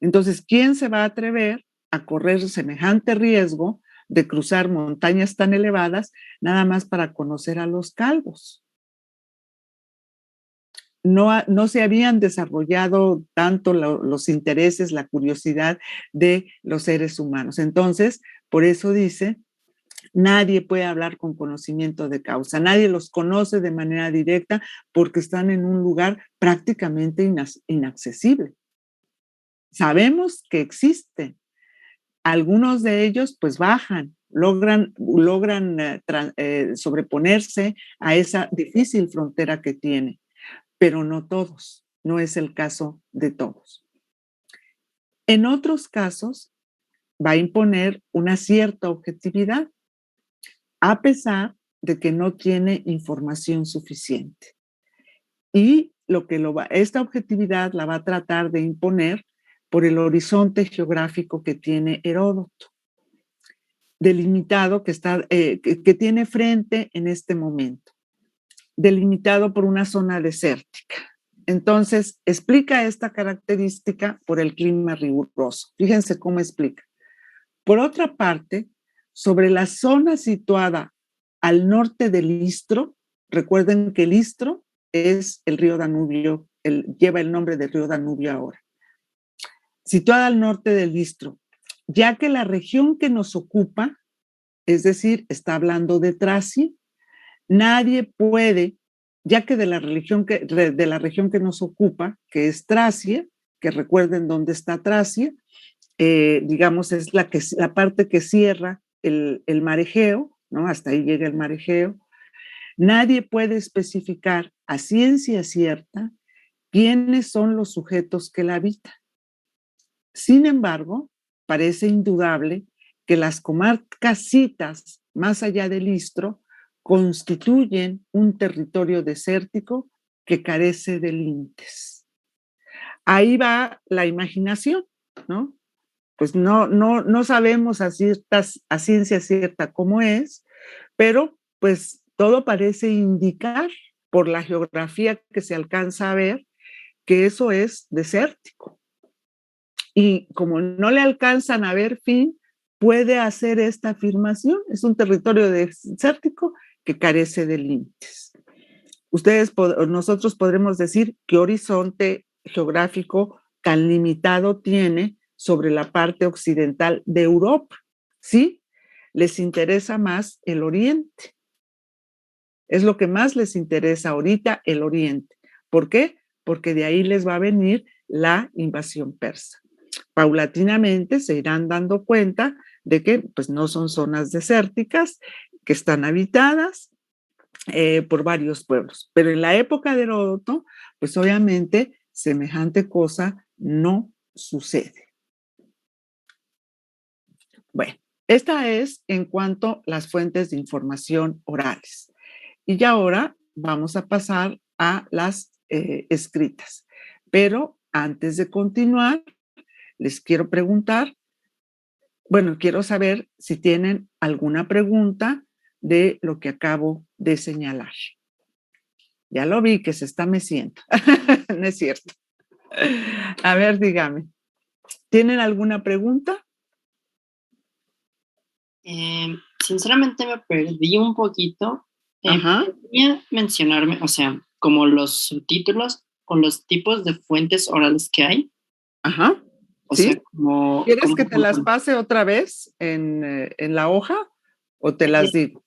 Entonces, ¿quién se va a atrever a correr semejante riesgo de cruzar montañas tan elevadas nada más para conocer a los calvos? No se habían desarrollado tanto los intereses, la curiosidad de los seres humanos. Entonces, por eso dice, nadie puede hablar con conocimiento de causa, nadie los conoce de manera directa porque están en un lugar prácticamente inaccesible. Sabemos que existen. Algunos de ellos pues bajan, logran sobreponerse a esa difícil frontera que tiene, pero no todos, no es el caso de todos. En otros casos va a imponer una cierta objetividad, a pesar de que no tiene información suficiente. Y esta objetividad la va a tratar de imponer por el horizonte geográfico que tiene Heródoto, delimitado que tiene frente en este momento, delimitado por una zona desértica. Entonces, explica esta característica por el clima riguroso. Fíjense cómo explica. Por otra parte, sobre la zona situada al norte del Istro. Recuerden que el Istro es el río Danubio, lleva el nombre del río Danubio ahora. Situada al norte del Istro, ya que la región que nos ocupa, es decir, está hablando de Tracia, nadie puede, ya que de la región que nos ocupa, que es Tracia, que recuerden dónde está Tracia, digamos, es la parte que cierra el mar Egeo, ¿no? Hasta ahí llega el mar Egeo. Nadie puede especificar a ciencia cierta quiénes son los sujetos que la habitan. Sin embargo, parece indudable que las comarcas citas más allá del Istro constituyen un territorio desértico que carece de límites. Ahí va la imaginación, ¿no? Pues no sabemos a ciencia cierta cómo es, pero pues todo parece indicar por la geografía que se alcanza a ver que eso es desértico. Y como no le alcanzan a ver fin, puede hacer esta afirmación. Es un territorio desértico que carece de límites. Nosotros podremos decir qué horizonte geográfico tan limitado tiene sobre la parte occidental de Europa. ¿Sí? Les interesa más el oriente. Es lo que más les interesa ahorita, el oriente. ¿Por qué? Porque de ahí les va a venir la invasión persa. Paulatinamente se irán dando cuenta de que pues, no son zonas desérticas, que están habitadas por varios pueblos. Pero en la época de Heródoto, pues obviamente semejante cosa no sucede. Bueno, esta es en cuanto a las fuentes de información orales. Y ya ahora vamos a pasar a las escritas. Pero antes de continuar, les quiero preguntar, bueno, quiero saber si tienen alguna pregunta de lo que acabo de señalar. Ya lo vi que se está meciendo. No es cierto. A ver, dígame. ¿Tienen alguna pregunta? Sinceramente me perdí un poquito. ¿Podría mencionarme, o sea, como los subtítulos o los tipos de fuentes orales que hay? Ajá. O ¿sí? sea, como... ¿Quieres que te las pase otra vez en la hoja o te las digo?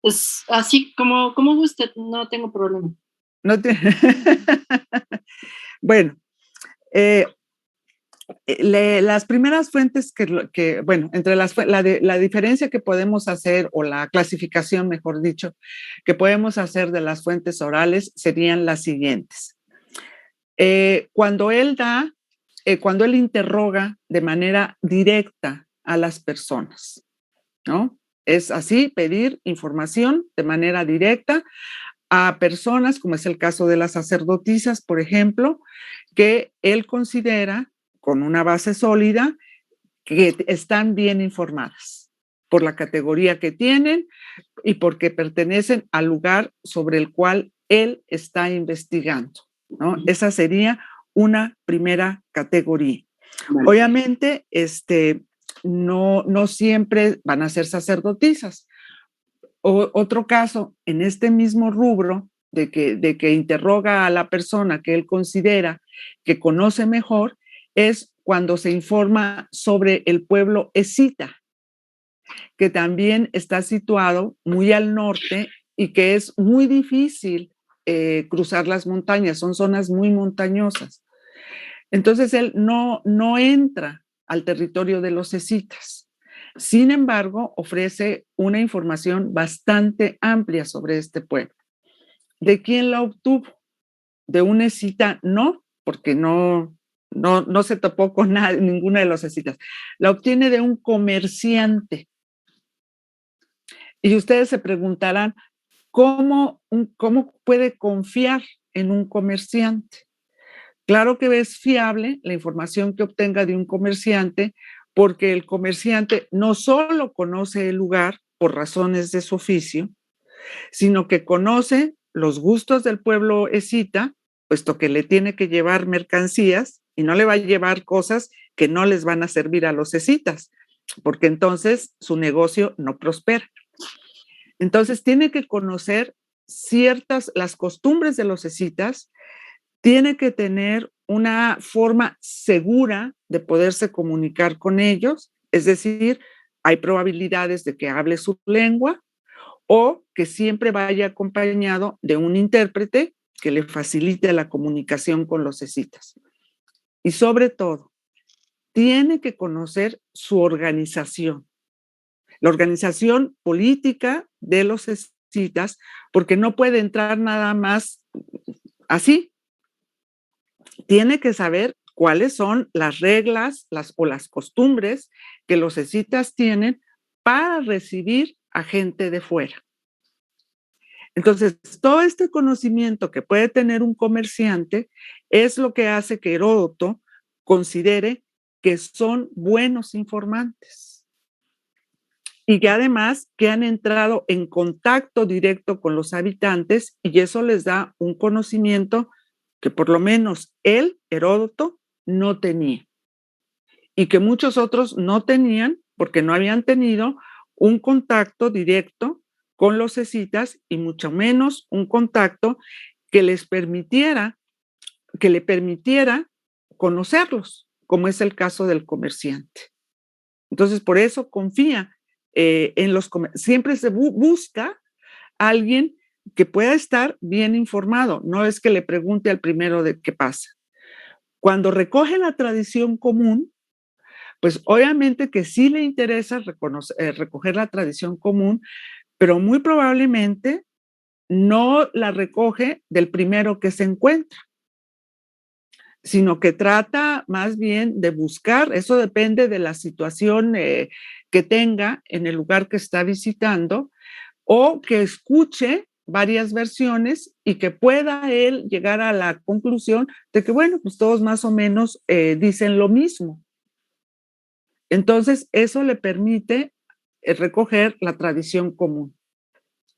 Pues así como usted, no tengo problema. No te... Bueno, las primeras fuentes bueno, entre la diferencia que podemos hacer, o la clasificación, mejor dicho, que podemos hacer de las fuentes orales serían las siguientes. Cuando él interroga de manera directa a las personas, ¿no? Es así, pedir información de manera directa a personas, como es el caso de las sacerdotisas, por ejemplo, que él considera con una base sólida que están bien informadas por la categoría que tienen y porque pertenecen al lugar sobre el cual él está investigando, ¿no? Esa sería una primera categoría. Vale. Obviamente, no siempre van a ser sacerdotisas. Otro caso, en este mismo rubro, de que interroga a la persona que él considera que conoce mejor, es cuando se informa sobre el pueblo escita, que también está situado muy al norte y que es muy difícil cruzar las montañas, son zonas muy montañosas. Entonces él no entra al territorio de los escitas. Sin embargo, ofrece una información bastante amplia sobre este pueblo. ¿De quién la obtuvo? De un escita, no, porque no se topó con ninguna de los escitas. La obtiene de un comerciante. Y ustedes se preguntarán, ¿cómo puede confiar en un comerciante? Claro que es fiable la información que obtenga de un comerciante, porque el comerciante no solo conoce el lugar por razones de su oficio, sino que conoce los gustos del pueblo escita, puesto que le tiene que llevar mercancías y no le va a llevar cosas que no les van a servir a los escitas, porque entonces su negocio no prospera. Entonces tiene que conocer las costumbres de los escitas, tiene que tener una forma segura de poderse comunicar con ellos, es decir, hay probabilidades de que hable su lengua o que siempre vaya acompañado de un intérprete que le facilite la comunicación con los escitas. Y sobre todo, tiene que conocer su organización, la organización política de los escitas, porque no puede entrar nada más así. Tiene que saber cuáles son las reglas o las costumbres que los escitas tienen para recibir a gente de fuera. Entonces, todo este conocimiento que puede tener un comerciante es lo que hace que Heródoto considere que son buenos informantes y que además que han entrado en contacto directo con los habitantes y eso les da un conocimiento que por lo menos él, Heródoto, no tenía y que muchos otros no tenían porque no habían tenido un contacto directo con los escitas y mucho menos un contacto que le permitiera conocerlos, como es el caso del comerciante. Entonces, por eso confía en los comerciantes. Siempre se busca a alguien que pueda estar bien informado, no es que le pregunte al primero de qué pasa. Cuando recoge la tradición común, pues obviamente que sí le interesa recoger la tradición común, pero muy probablemente no la recoge del primero que se encuentra, sino que trata más bien de buscar, eso depende de la situación que tenga en el lugar que está visitando, o que escuche varias versiones y que pueda él llegar a la conclusión de que, bueno, pues todos más o menos dicen lo mismo. Entonces, eso le permite recoger la tradición común.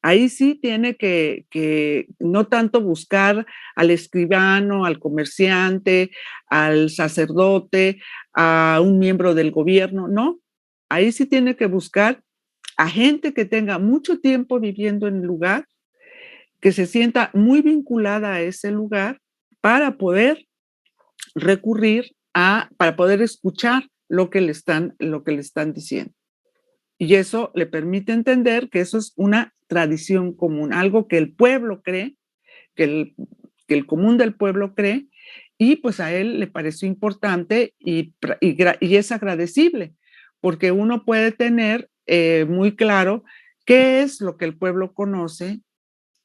Ahí sí tiene que no tanto buscar al escribano, al comerciante, al sacerdote, a un miembro del gobierno, no. Ahí sí tiene que buscar a gente que tenga mucho tiempo viviendo en el lugar, que se sienta muy vinculada a ese lugar para poder para poder escuchar lo que le están diciendo. Y eso le permite entender que eso es una tradición común, algo que el pueblo cree, que el común del pueblo cree, y pues a él le pareció importante y es agradecible, porque uno puede tener muy claro qué es lo que el pueblo conoce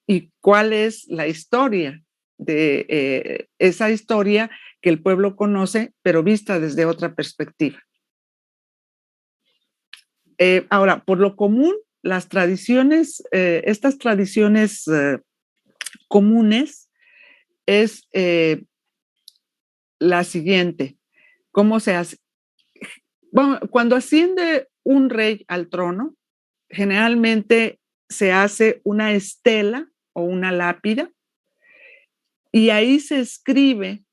y cuál es la historia de esa historia que el pueblo conoce, pero vista desde otra perspectiva. Ahora, por lo común, las tradiciones, estas tradiciones comunes es la siguiente. ¿Cómo se hace? Bueno, cuando asciende un rey al trono, generalmente se hace una estela o una lápida y ahí se escribe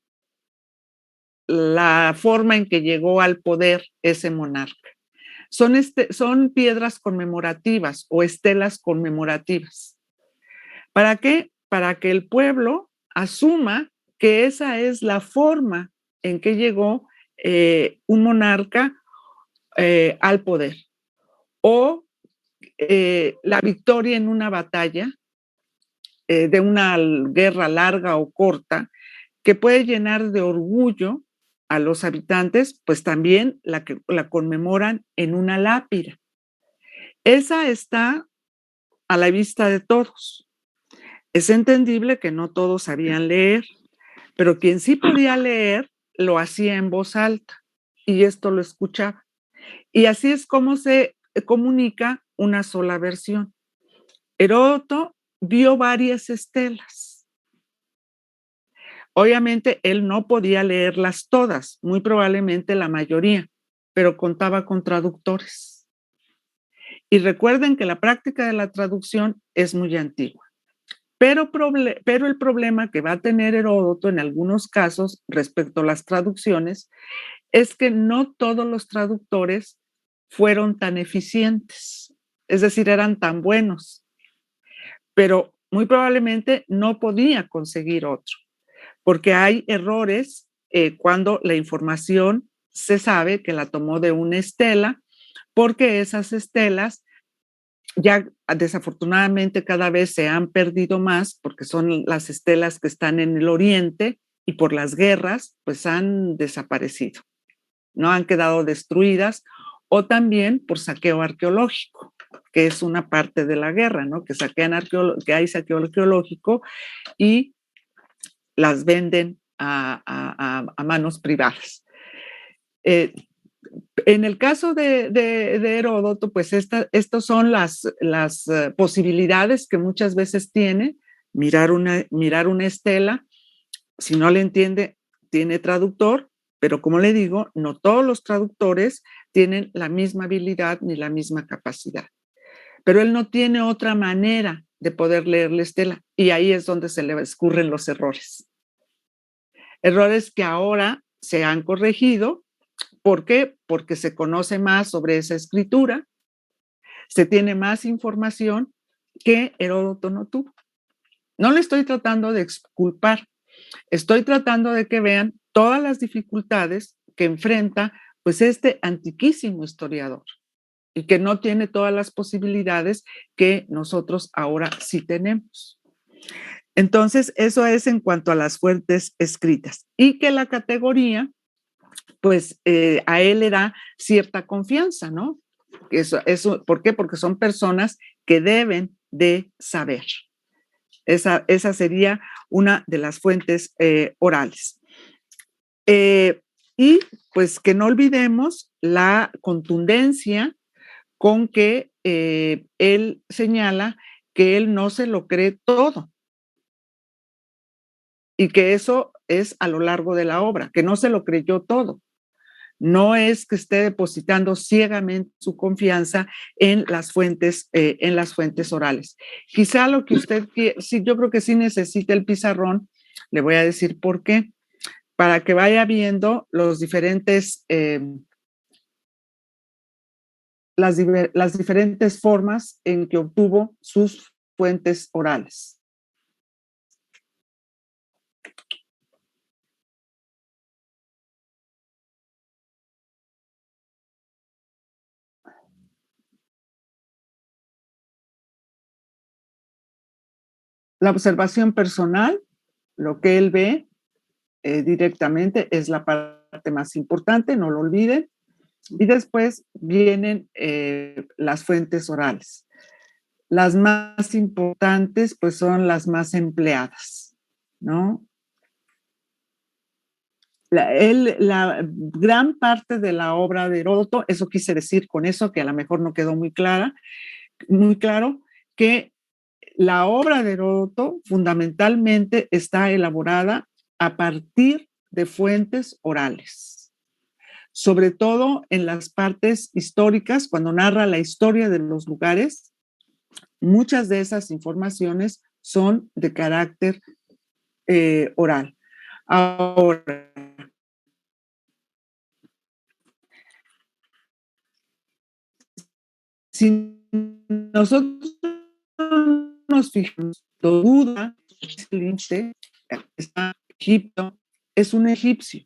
la forma en que llegó al poder ese monarca. Son piedras conmemorativas o estelas conmemorativas. ¿Para qué? Para que el pueblo asuma que esa es la forma en que llegó un monarca al poder. O la victoria en una batalla de una guerra larga o corta que puede llenar de orgullo a los habitantes, pues también la conmemoran en una lápida. Esa está a la vista de todos. Es entendible que no todos sabían leer, pero quien sí podía leer lo hacía en voz alta y esto lo escuchaba. Y así es como se comunica una sola versión. Heródoto vio varias estelas. Obviamente él no podía leerlas todas, muy probablemente la mayoría, pero contaba con traductores. Y recuerden que la práctica de la traducción es muy antigua. Pero el problema que va a tener Heródoto en algunos casos respecto a las traducciones es que no todos los traductores fueron tan eficientes, es decir, eran tan buenos. pero muy probablemente no podía conseguir otro, porque hay errores cuando la información se sabe que la tomó de una estela, porque esas estelas ya desafortunadamente cada vez se han perdido más, porque son las estelas que están en el oriente y por las guerras, pues han desaparecido, no han quedado destruidas, o también por saqueo arqueológico, que es una parte de la guerra, ¿no? Que hay saqueo arqueológico y las venden a manos privadas. En el caso de Heródoto, pues estas son las posibilidades que muchas veces tiene, mirar una estela, si no le entiende, tiene traductor, pero como le digo, no todos los traductores tienen la misma habilidad ni la misma capacidad. Pero él no tiene otra manera de poder leer la estela, y ahí es donde se le escurren los errores. Errores que ahora se han corregido. ¿Por qué? Porque se conoce más sobre esa escritura, se tiene más información que Heródoto no tuvo. No le estoy tratando de exculpar, estoy tratando de que vean todas las dificultades que enfrenta pues este antiquísimo historiador y que no tiene todas las posibilidades que nosotros ahora sí tenemos. Entonces, eso es en cuanto a las fuentes escritas y que la categoría pues a él le da cierta confianza, ¿no? ¿Por qué? Porque son personas que deben de saber. Esa sería una de las fuentes orales. Y pues que no olvidemos la contundencia con que él señala que él no se lo cree todo y que eso es a lo largo de la obra, que no se lo creyó todo. No es que esté depositando ciegamente su confianza en las fuentes orales. Quizá lo que usted quiere, sí, yo creo que sí necesita el pizarrón, le voy a decir por qué, para que vaya viendo las diferentes formas en que obtuvo sus fuentes orales. La observación personal, lo que él ve directamente, es la parte más importante, no lo olviden. Y después vienen las fuentes orales. Las más importantes, pues, son las más empleadas, ¿no? La gran parte de la obra de Heródoto, eso quise decir con eso, que a lo mejor no quedó muy claro, que la obra de Heródoto fundamentalmente está elaborada a partir de fuentes orales, sobre todo en las partes históricas, cuando narra la historia de los lugares. Muchas de esas informaciones son de carácter oral. Ahora, si nosotros nos fijamos, Buda, está Egipto, es un egipcio.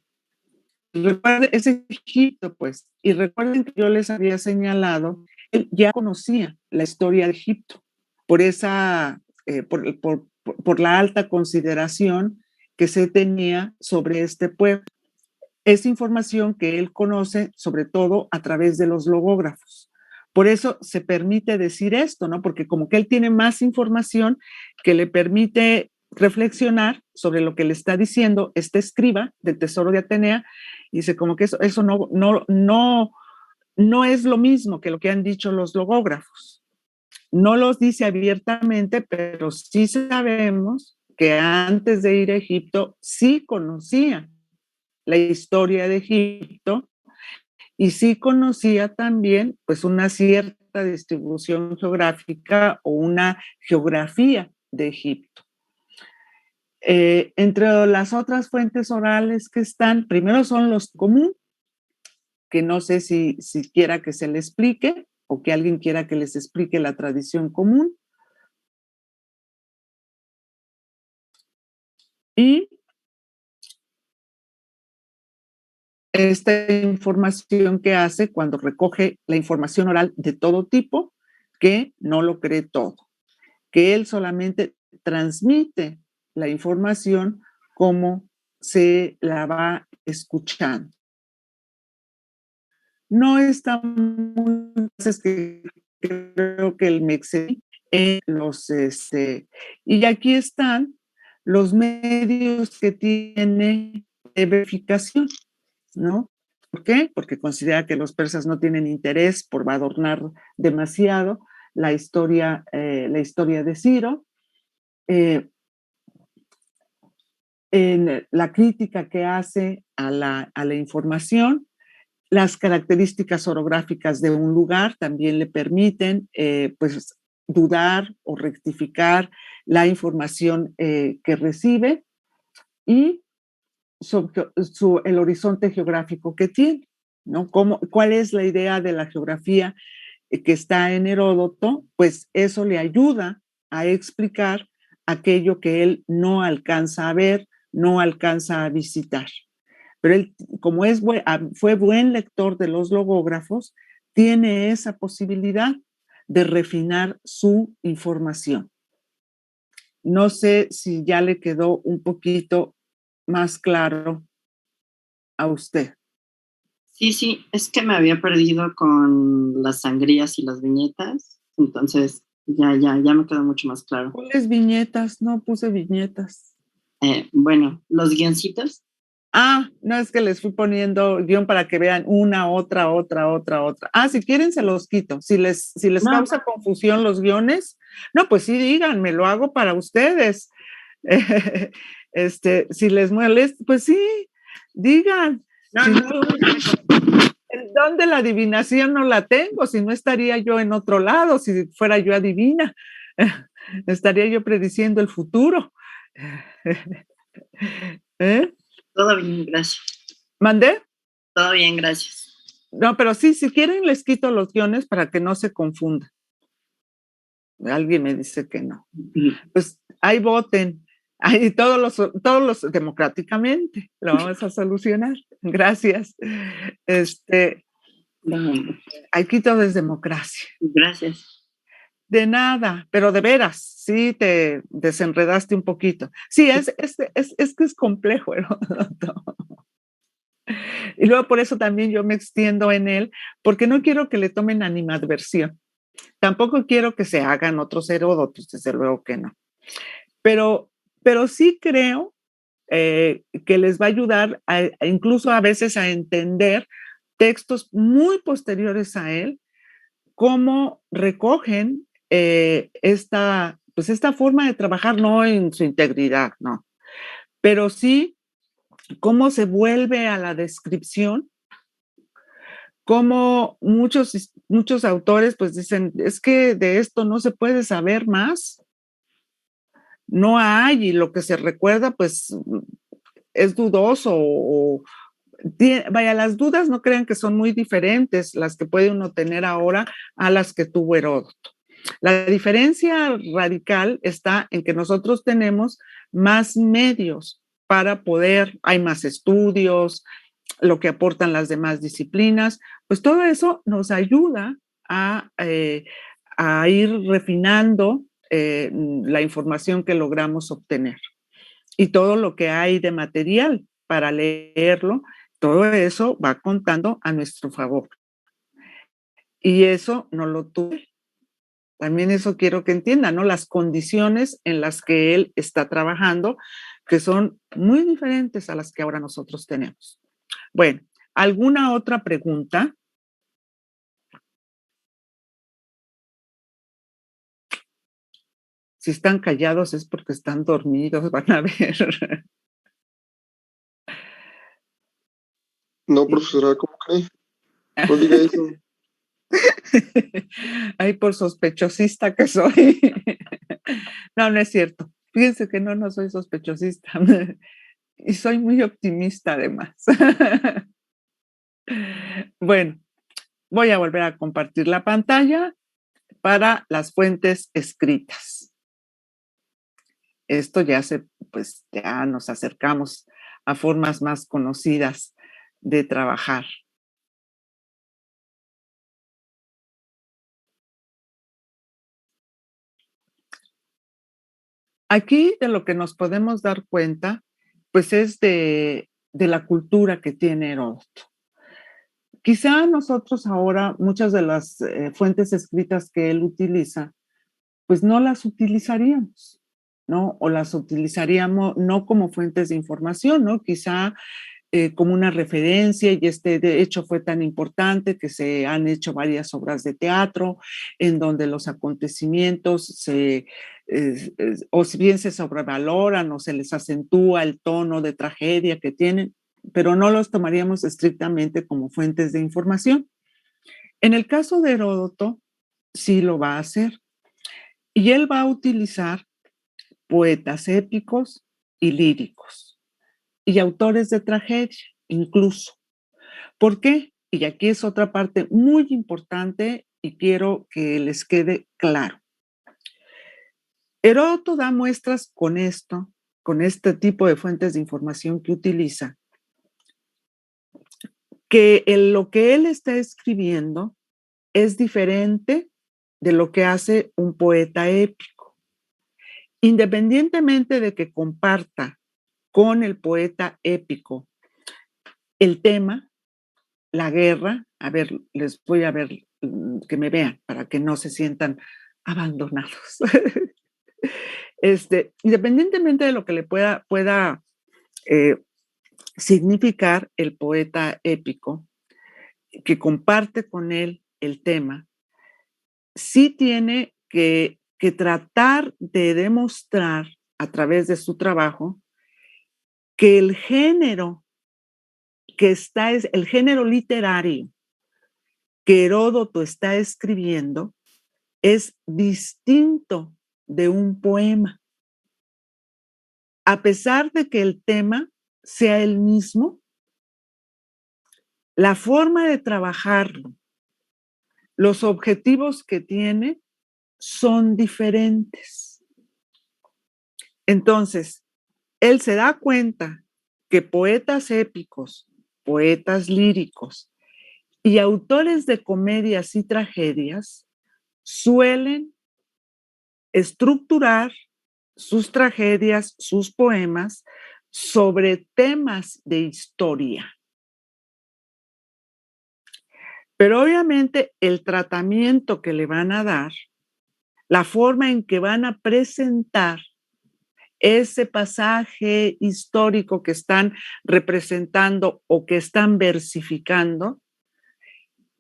Recuerden, es Egipto, pues, y recuerden que yo les había señalado, él ya conocía la historia de Egipto, por la alta consideración que se tenía sobre este pueblo. Es información que él conoce, sobre todo a través de los logógrafos. Por eso se permite decir esto, ¿no? Porque como que él tiene más información que le permite reflexionar sobre lo que le está diciendo este escriba del Tesoro de Atenea, y dice como que eso no es lo mismo que lo que han dicho los logógrafos. No los dice abiertamente, pero sí sabemos que antes de ir a Egipto sí conocía la historia de Egipto y sí conocía también pues una cierta distribución geográfica o una geografía de Egipto. Entre las otras fuentes orales que están, primero son los comunes, que no sé si quiera que se le explique o que alguien quiera que les explique la tradición común. Y esta información que hace cuando recoge la información oral de todo tipo, que no lo cree todo, que él solamente transmite la información como se la va escuchando. No está muy, es que creo que el me excedí en los, y aquí están los medios que tiene de verificación, ¿no? ¿Por qué? Porque considera que los persas no tienen interés por adornar demasiado la historia de Ciro. En la crítica que hace a la información, las características orográficas de un lugar también le permiten pues, dudar o rectificar la información que recibe y el horizonte geográfico que tiene, ¿no? ¿Cuál es la idea de la geografía que está en Heródoto? Pues eso le ayuda a explicar aquello que él no alcanza a ver, no alcanza a visitar. Pero él, como fue buen lector de los logógrafos, tiene esa posibilidad de refinar su información. No sé si ya le quedó un poquito más claro a usted. Sí, es que me había perdido con las sangrías y las viñetas, entonces ya me quedó mucho más claro. ¿Cuáles viñetas? No puse viñetas. Bueno, los guioncitos. No, es que les fui poniendo guión para que vean una, otra. Si quieren se los quito. Si les causa confusión los guiones, no, pues sí, díganme, lo hago para ustedes. Si les molesta, pues sí, digan. ¿En dónde la adivinación no la tengo? Si no estaría yo en otro lado, si fuera yo adivina, estaría yo prediciendo el futuro. Todo bien, gracias. ¿Mandé? Todo bien, gracias. No, pero sí, si quieren les quito los guiones para que no se confunda. Alguien me dice que no. Pues ahí voten. Ahí todos los democráticamente lo vamos a solucionar. Gracias. Aquí todo es democracia. Gracias. De nada, pero de veras, sí te desenredaste un poquito. Sí, es que es complejo, ¿no? Y luego por eso también yo me extiendo en él, porque no quiero que le tomen animadversión. Tampoco quiero que se hagan otros Heródotos, desde luego que no. Pero sí creo que les va a ayudar incluso a veces a entender textos muy posteriores a él, cómo recogen esta forma de trabajar, no en su integridad, no, pero sí cómo se vuelve a la descripción, cómo muchos autores pues dicen, es que de esto no se puede saber más, no hay, y lo que se recuerda pues es dudoso vaya, las dudas no crean que son muy diferentes las que puede uno tener ahora a las que tuvo Heródoto. La diferencia radical está en que nosotros tenemos más medios para poder, hay más estudios, lo que aportan las demás disciplinas, pues todo eso nos ayuda a ir refinando la información que logramos obtener. Y todo lo que hay de material para leerlo, todo eso va contando a nuestro favor. Y eso no lo tuve. También eso quiero que entiendan, ¿no? Las condiciones en las que él está trabajando, que son muy diferentes a las que ahora nosotros tenemos. Bueno, ¿alguna otra pregunta? Si están callados es porque están dormidos, van a ver. No, profesora, ¿cómo cree? No diga eso. Ay, por sospechosista que soy. No, no es cierto. Fíjense que no soy sospechosista. Y soy muy optimista además. Bueno, voy a volver a compartir la pantalla para las fuentes escritas. esto pues ya nos acercamos a formas más conocidas de trabajar. Aquí de lo que nos podemos dar cuenta, pues es de la cultura que tiene Heródoto. Quizá nosotros ahora muchas de las fuentes escritas que él utiliza, pues no las utilizaríamos, ¿no? O las utilizaríamos no como fuentes de información, ¿no? Quizá como una referencia, y de hecho fue tan importante que se han hecho varias obras de teatro en donde los acontecimientos o si bien se sobrevaloran o se les acentúa el tono de tragedia que tienen, pero no los tomaríamos estrictamente como fuentes de información. En el caso de Heródoto, sí lo va a hacer. Y él va a utilizar poetas épicos y líricos y autores de tragedia, incluso. ¿Por qué? Y aquí es otra parte muy importante y quiero que les quede claro. Heródoto da muestras con este tipo de fuentes de información que utiliza, que lo que él está escribiendo es diferente de lo que hace un poeta épico. Independientemente de que comparta con el poeta épico el tema, la guerra, a ver, les voy a ver que me vean para que no se sientan abandonados. Independientemente de lo que le pueda significar el poeta épico, que comparte con él el tema, sí tiene que tratar de demostrar a través de su trabajo que el género el género literario que Heródoto está escribiendo es distinto de un poema. A pesar de que el tema sea el mismo, la forma de trabajarlo, los objetivos que tiene son diferentes. Entonces, él se da cuenta que poetas épicos, poetas líricos y autores de comedias y tragedias suelen estructurar sus tragedias, sus poemas sobre temas de historia. Pero obviamente el tratamiento que le van a dar, la forma en que van a presentar ese pasaje histórico que están representando o que están versificando,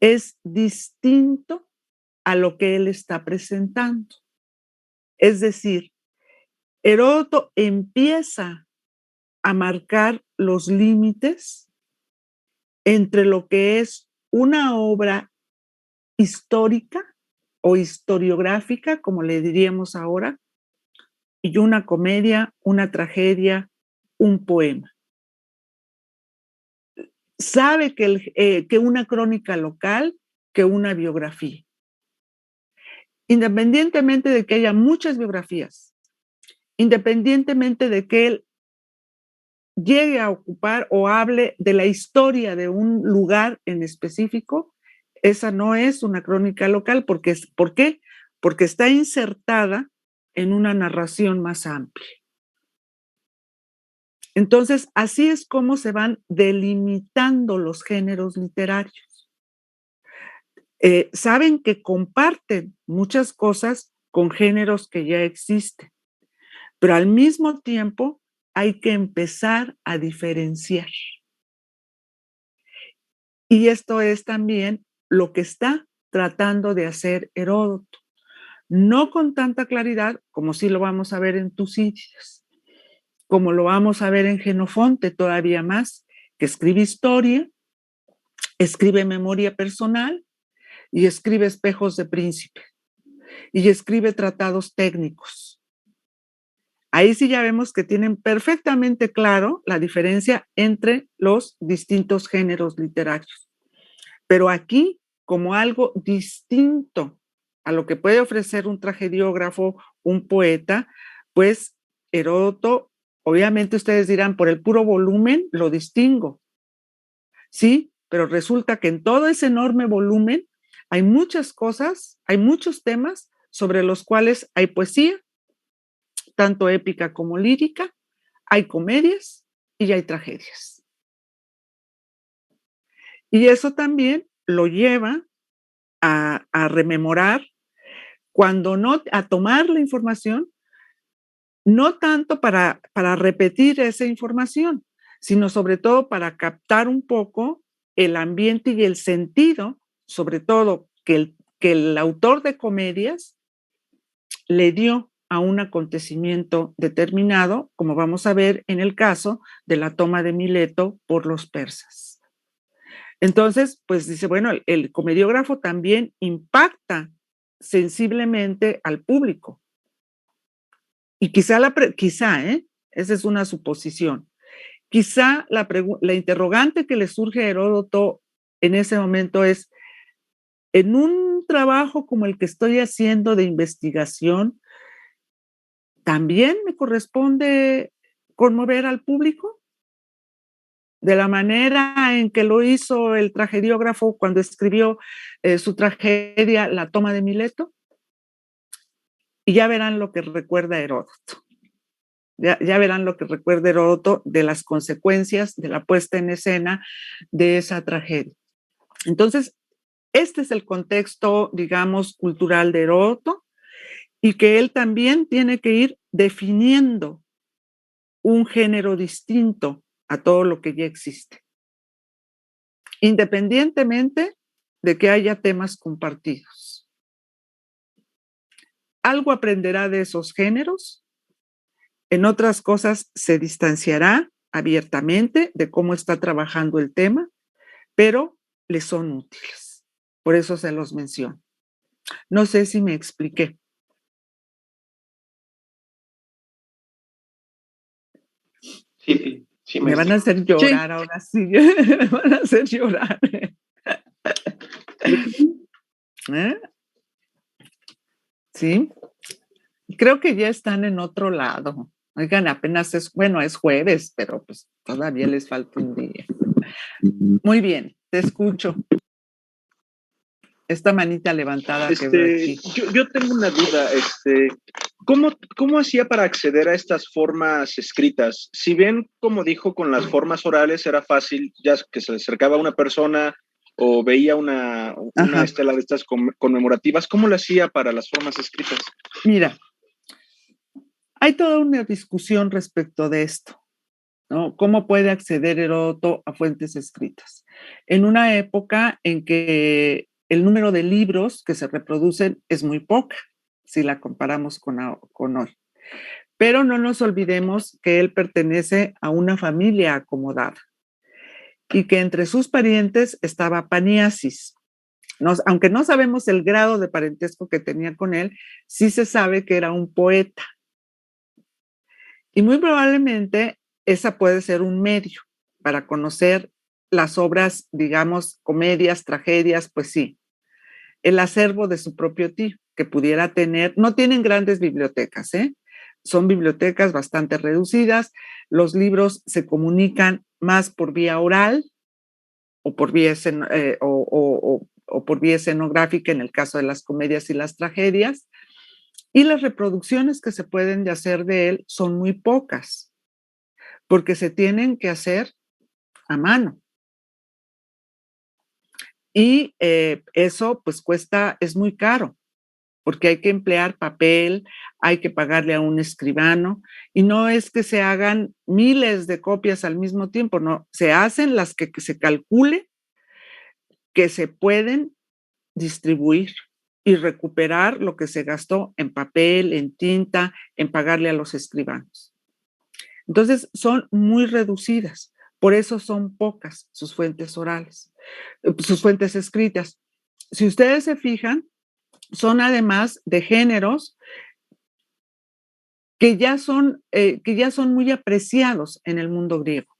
es distinto a lo que él está presentando. Es decir, Heródoto empieza a marcar los límites entre lo que es una obra histórica o historiográfica, como le diríamos ahora, y una comedia, una tragedia, un poema. Sabe que una crónica local, que una biografía. Independientemente de que haya muchas biografías, independientemente de que él llegue a ocupar o hable de la historia de un lugar en específico, esa no es una crónica local. ¿Por qué? Porque está insertada en una narración más amplia. Entonces, así es como se van delimitando los géneros literarios. Saben que comparten muchas cosas con géneros que ya existen, pero al mismo tiempo hay que empezar a diferenciar. Y esto es también lo que está tratando de hacer Heródoto. No con tanta claridad como sí lo vamos a ver en Tucídides, como lo vamos a ver en Jenofonte todavía más, que escribe historia, escribe memoria personal y escribe espejos de príncipe y escribe tratados técnicos. Ahí sí ya vemos que tienen perfectamente claro la diferencia entre los distintos géneros literarios. Pero aquí, como algo distinto a lo que puede ofrecer un tragediógrafo, un poeta, pues Heródoto, obviamente ustedes dirán, por el puro volumen lo distingo, ¿sí? Pero resulta que en todo ese enorme volumen hay muchas cosas, hay muchos temas sobre los cuales hay poesía, tanto épica como lírica, hay comedias y hay tragedias. Y eso también lo lleva a rememorar, cuando no, a tomar la información, no tanto para repetir esa información, sino sobre todo para captar un poco el ambiente y el sentido, sobre todo que el autor de comedias le dio a un acontecimiento determinado, como vamos a ver en el caso de la toma de Mileto por los persas. Entonces, pues dice, bueno, el comediógrafo también impacta sensiblemente al público. Y quizá, esa es una suposición, quizá la interrogante que le surge a Heródoto en ese momento es, en un trabajo como el que estoy haciendo de investigación, ¿también me corresponde conmover al público? De la manera en que lo hizo el tragediógrafo cuando escribió su tragedia La toma de Mileto. Y ya verán lo que recuerda Heródoto. Ya verán lo que recuerda Heródoto de las consecuencias de la puesta en escena de esa tragedia. Entonces, este es el contexto, digamos, cultural de Heródoto, y que él también tiene que ir definiendo un género distinto a todo lo que ya existe, independientemente de que haya temas compartidos. Algo aprenderá de esos géneros, en otras cosas se distanciará abiertamente de cómo está trabajando el tema, pero le son útiles. Por eso se los menciono. No sé si me expliqué. Sí, me van a hacer llorar ahora sí. Me van a hacer llorar. ¿Eh? Sí. Creo que ya están en otro lado. Oigan, apenas es jueves, pero pues todavía les falta un día. Muy bien, te escucho. Esta manita levantada que veo aquí. Yo tengo una duda, ¿cómo hacía para acceder a estas formas escritas? Si bien, como dijo, con las formas orales era fácil, ya que se le acercaba a una persona o veía una estela de estas conmemorativas, ¿cómo lo hacía para las formas escritas? Mira, hay toda una discusión respecto de esto, ¿no? ¿Cómo puede acceder Heródoto a fuentes escritas? En una época en que el número de libros que se reproducen es muy poca, si la comparamos con hoy. Pero no nos olvidemos que él pertenece a una familia acomodada y que entre sus parientes estaba Paniasis. Aunque no sabemos el grado de parentesco que tenía con él, sí se sabe que era un poeta. Y muy probablemente esa puede ser un medio para conocer las obras, digamos, comedias, tragedias, pues sí. El acervo de su propio tío, que pudiera tener, no tienen grandes bibliotecas, son bibliotecas bastante reducidas, los libros se comunican más por vía oral o por vía, o por vía escenográfica en el caso de las comedias y las tragedias, y las reproducciones que se pueden hacer de él son muy pocas, porque se tienen que hacer a mano. Y eso pues es muy caro, porque hay que emplear papel, hay que pagarle a un escribano, y no es que se hagan miles de copias al mismo tiempo, no, se hacen las que se calcule que se pueden distribuir y recuperar lo que se gastó en papel, en tinta, en pagarle a los escribanos. Entonces, son muy reducidas, por eso son pocas sus fuentes orales, sus fuentes escritas. Si ustedes se fijan, son además de géneros que ya son muy apreciados en el mundo griego.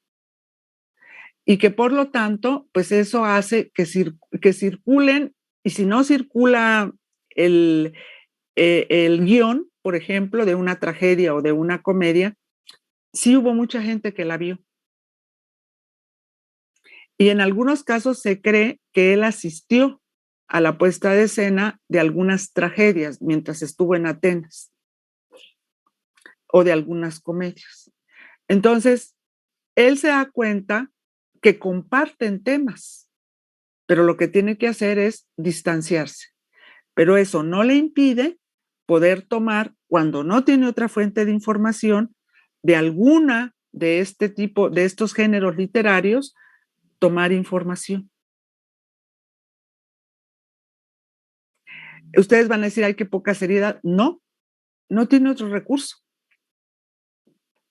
Y que por lo tanto, pues eso hace que circulen, y si no circula el guión, por ejemplo, de una tragedia o de una comedia, sí hubo mucha gente que la vio. Y en algunos casos se cree que él asistió a la puesta de escena de algunas tragedias mientras estuvo en Atenas o de algunas comedias. Entonces, él se da cuenta que comparten temas, pero lo que tiene que hacer es distanciarse. Pero eso no le impide poder tomar, cuando no tiene otra fuente de información, de alguna de este tipo, de estos géneros literarios, tomar información. Ustedes van a decir, ay, qué poca seriedad. No, no tiene otro recurso.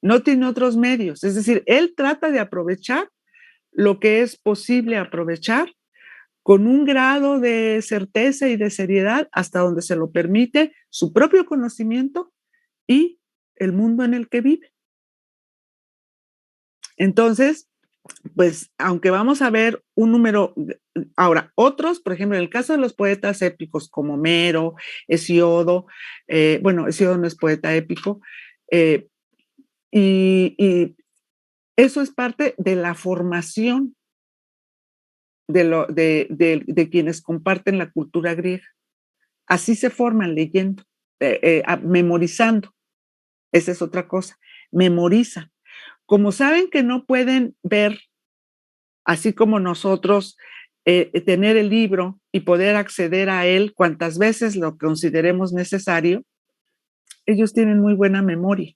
No tiene otros medios. Es decir, él trata de aprovechar lo que es posible aprovechar con un grado de certeza y de seriedad hasta donde se lo permite su propio conocimiento y el mundo en el que vive. Entonces, pues, aunque vamos a ver un número, ahora, otros, por ejemplo, en el caso de los poetas épicos como Homero, Hesíodo, bueno, Hesíodo no es poeta épico, y eso es parte de la formación de quienes comparten la cultura griega. Así se forman leyendo, memorizando. Esa es otra cosa, memorizan. Como saben que no pueden ver, así como nosotros, tener el libro y poder acceder a él cuantas veces lo consideremos necesario, ellos tienen muy buena memoria.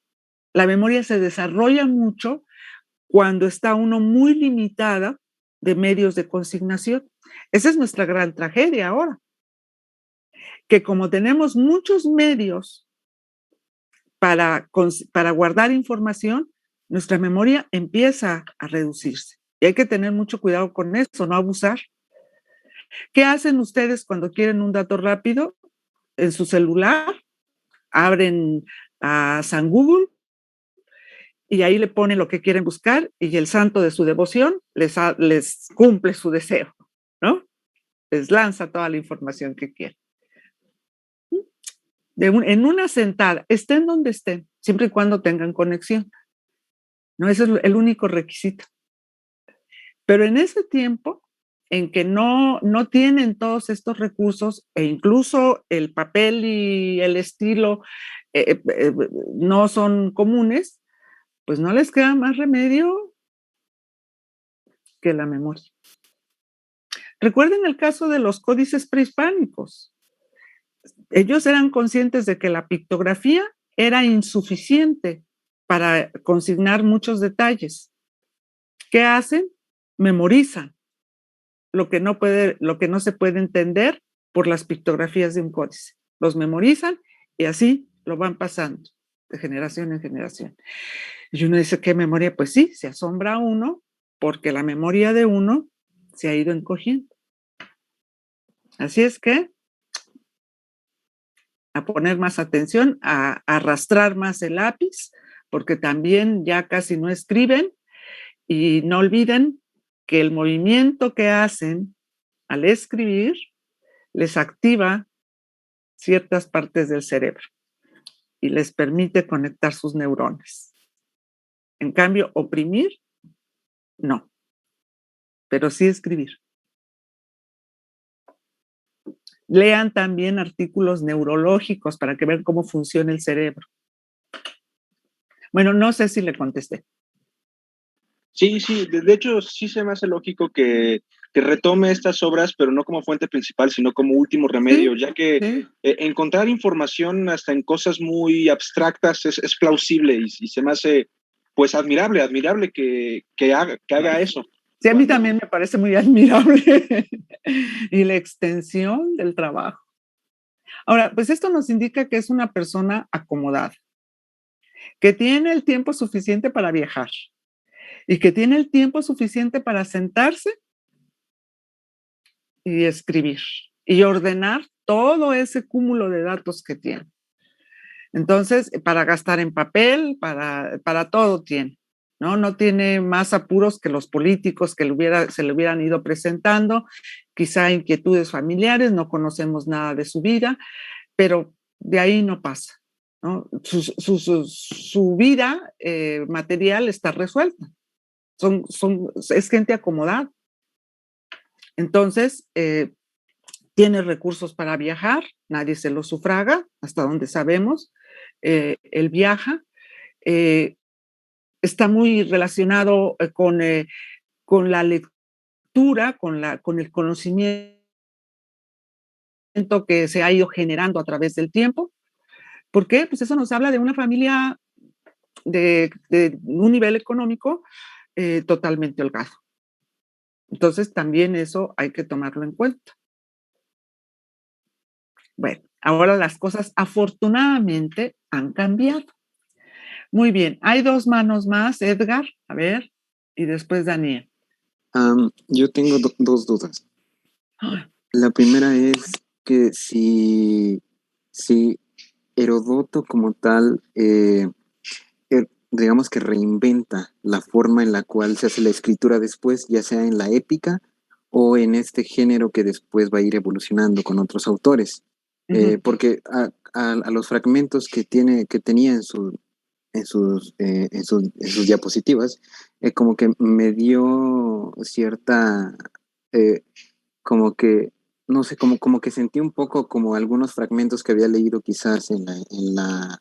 La memoria se desarrolla mucho cuando está uno muy limitada de medios de consignación. Esa es nuestra gran tragedia ahora, que como tenemos muchos medios para guardar información, nuestra memoria empieza a reducirse. Y hay que tener mucho cuidado con eso, no abusar. ¿Qué hacen ustedes cuando quieren un dato rápido? En su celular, abren a San Google y ahí le ponen lo que quieren buscar y el santo de su devoción les cumple su deseo, ¿no? Les lanza toda la información que quieren. En una sentada, estén donde estén, siempre y cuando tengan conexión. ¿No? Ese es el único requisito. Pero en ese tiempo en que no tienen todos estos recursos e incluso el papel y el estilo no son comunes, pues no les queda más remedio que la memoria. Recuerden el caso de los códices prehispánicos. Ellos eran conscientes de que la pictografía era insuficiente para consignar muchos detalles. ¿Qué hacen? Memorizan lo que no se puede entender por las pictografías de un códice. Los memorizan y así lo van pasando de generación en generación. Y uno dice, ¿qué memoria? Pues sí, se asombra uno porque la memoria de uno se ha ido encogiendo. Así es que a poner más atención, a arrastrar más el lápiz, porque también ya casi no escriben, y no olviden que el movimiento que hacen al escribir les activa ciertas partes del cerebro y les permite conectar sus neuronas. En cambio, oprimir, no, pero sí escribir. Lean también artículos neurológicos para que vean cómo funciona el cerebro. Bueno, no sé si le contesté. Sí, de hecho sí se me hace lógico que retome estas obras, pero no como fuente principal, sino como último remedio, sí, ya que encontrar información hasta en cosas muy abstractas es plausible y se me hace pues admirable que haga eso. Sí, a mí también me parece muy admirable y la extensión del trabajo. Ahora, pues esto nos indica que es una persona acomodada, que tiene el tiempo suficiente para viajar y que tiene el tiempo suficiente para sentarse y escribir y ordenar todo ese cúmulo de datos que tiene. Entonces, para gastar en papel, para todo tiene, ¿no? No tiene más apuros que los políticos que se le hubieran ido presentando, quizá inquietudes familiares, no conocemos nada de su vida, pero de ahí no pasa. ¿no? Su vida material está resuelta. Es gente acomodada. Entonces, tiene recursos para viajar, nadie se lo sufraga, hasta donde sabemos. Él viaja. Está muy relacionado con la lectura, con el conocimiento que se ha ido generando a través del tiempo. ¿Por qué? Pues eso nos habla de una familia de un nivel económico totalmente holgado. Entonces, también eso hay que tomarlo en cuenta. Bueno, ahora las cosas afortunadamente han cambiado. Muy bien, hay 2 manos más, Edgar, a ver, y después Daniel. Yo tengo 2 dudas. La primera es que si Heródoto como tal, digamos que reinventa la forma en la cual se hace la escritura después, ya sea en la épica o en este género que después va a ir evolucionando con otros autores. Porque a los fragmentos que tenía en sus diapositivas, como que me dio cierta, como que, no sé, como que sentí un poco como algunos fragmentos que había leído quizás en la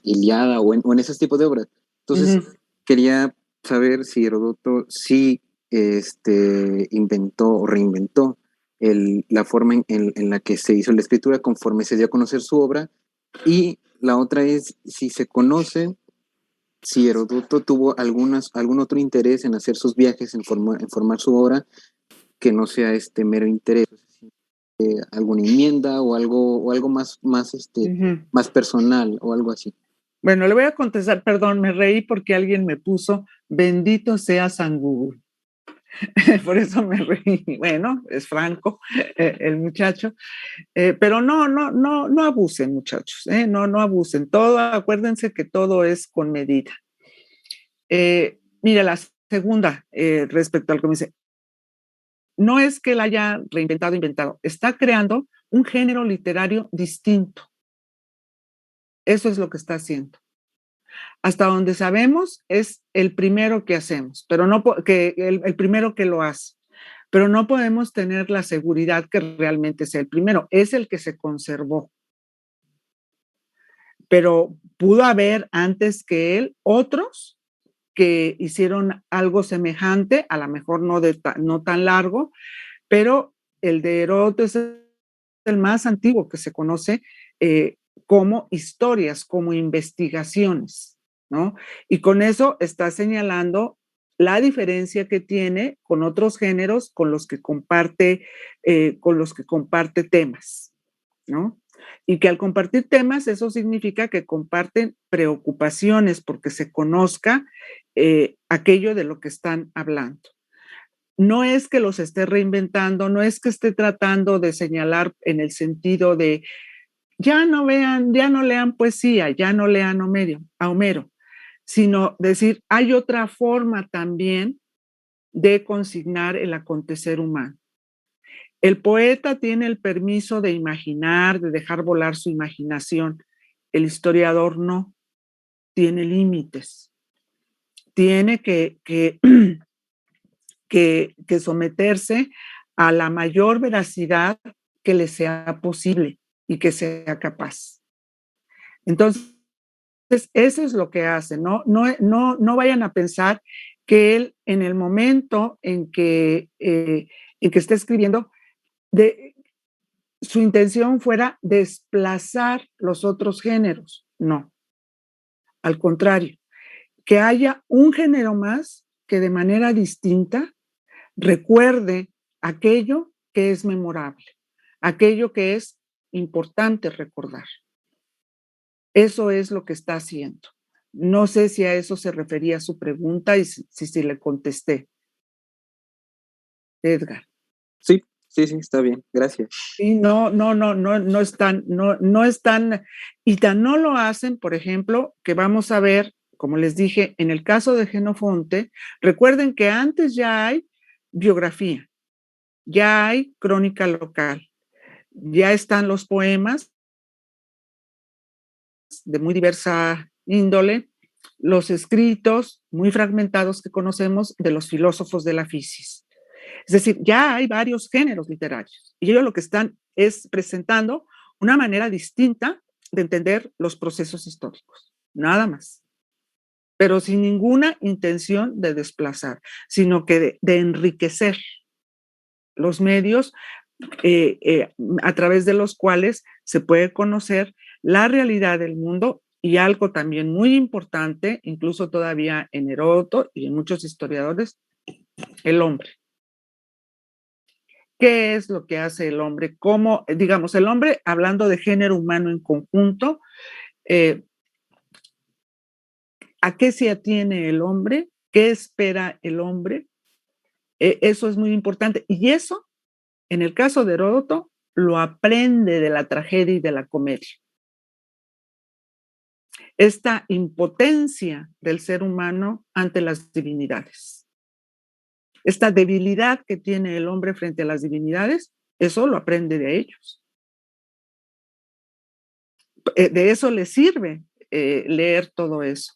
Ilíada o en esos tipos de obras. Entonces, quería saber si Heródoto sí inventó o reinventó la forma en la que se hizo la escritura conforme se dio a conocer su obra. Y la otra es si se conoce si Heródoto tuvo algún otro interés en hacer sus viajes, en formar su obra, que no sea mero interés, alguna enmienda o algo más personal o algo así. Bueno, le voy a contestar, perdón, me reí porque alguien me puso, bendito sea San Google. Por eso me reí. Bueno, es franco el muchacho. Pero no abusen, muchachos, no abusen. Acuérdense que todo es con medida. Mira, la segunda, respecto al que me dice, no es que él haya inventado, está creando un género literario distinto. Eso es lo que está haciendo. Hasta donde sabemos, es el primero que hacemos, pero no que el primero que lo hace. Pero no podemos tener la seguridad que realmente sea el primero. Es el que se conservó. Pero pudo haber antes que él otros que hicieron algo semejante, a lo mejor no tan largo, pero el de Heródoto es el más antiguo que se conoce como historias, como investigaciones, ¿no? Y con eso está señalando la diferencia que tiene con otros géneros con los que comparte temas, ¿no? Y que al compartir temas, eso significa que comparten preocupaciones porque se conozca aquello de lo que están hablando. No es que los esté reinventando, no es que esté tratando de señalar en el sentido de ya no lean poesía, ya no lean a Homero, sino decir, hay otra forma también de consignar el acontecer humano. El poeta tiene el permiso de imaginar, de dejar volar su imaginación. El historiador no, tiene límites. Tiene que someterse a la mayor veracidad que le sea posible y que sea capaz. Entonces, eso es lo que hace. No vayan a pensar que él, en el momento en que está escribiendo, su intención fuera desplazar los otros géneros. No, al contrario, que haya un género más que de manera distinta recuerde aquello que es memorable, aquello que es importante recordar. Eso es lo que está haciendo. No sé si a eso se refería su pregunta y si le contesté. Edgar. Sí, está bien, gracias. Sí, no están, y tan no lo hacen, por ejemplo, que vamos a ver, como les dije, en el caso de Jenofonte, recuerden que antes ya hay biografía, ya hay crónica local, ya están los poemas de muy diversa índole, los escritos muy fragmentados que conocemos de los filósofos de la fisis. Es decir, ya hay varios géneros literarios y ellos lo que están es presentando una manera distinta de entender los procesos históricos, nada más, pero sin ninguna intención de desplazar, sino que de enriquecer los medios a través de los cuales se puede conocer la realidad del mundo y algo también muy importante, incluso todavía en Heródoto y en muchos historiadores, el hombre. ¿Qué es lo que hace el hombre? ¿Cómo, digamos, el hombre, hablando de género humano en conjunto, ¿a qué se atiene el hombre? ¿Qué espera el hombre? Eso es muy importante. Y eso, en el caso de Heródoto, lo aprende de la tragedia y de la comedia. Esta impotencia del ser humano ante las divinidades. Esta debilidad que tiene el hombre frente a las divinidades, eso lo aprende de ellos. De eso le sirve leer todo eso.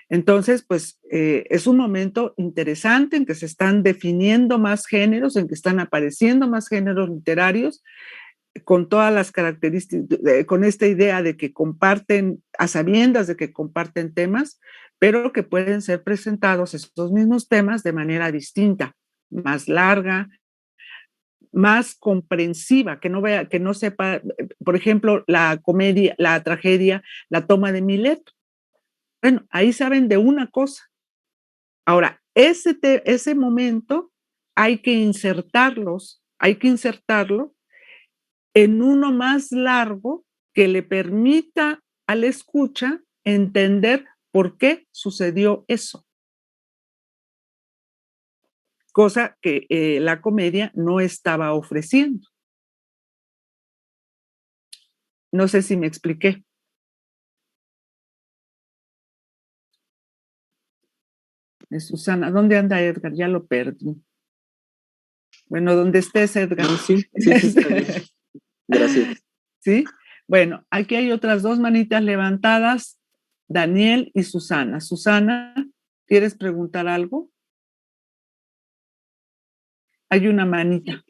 Entonces, pues es un momento interesante en que se están definiendo más géneros, en que están apareciendo más géneros literarios, con todas las características, con esta idea de que comparten, a sabiendas de que comparten temas, pero que pueden ser presentados estos mismos temas de manera distinta, más larga, más comprensiva, que no vea, que no sepa, por ejemplo, la comedia, la tragedia, La toma de Mileto. Bueno, ahí saben de una cosa. Ahora, ese momento hay que insertarlo en uno más largo que le permita al escucha entender por qué sucedió eso. Cosa que la comedia no estaba ofreciendo. No sé si me expliqué. Susana, ¿dónde anda Edgar? Ya lo perdí. Bueno, donde estés, Edgar. Sí, está bien. Gracias. ¿Sí? Bueno, aquí hay otras dos manitas levantadas, Daniel y Susana. Susana, ¿quieres preguntar algo? Hay una manita.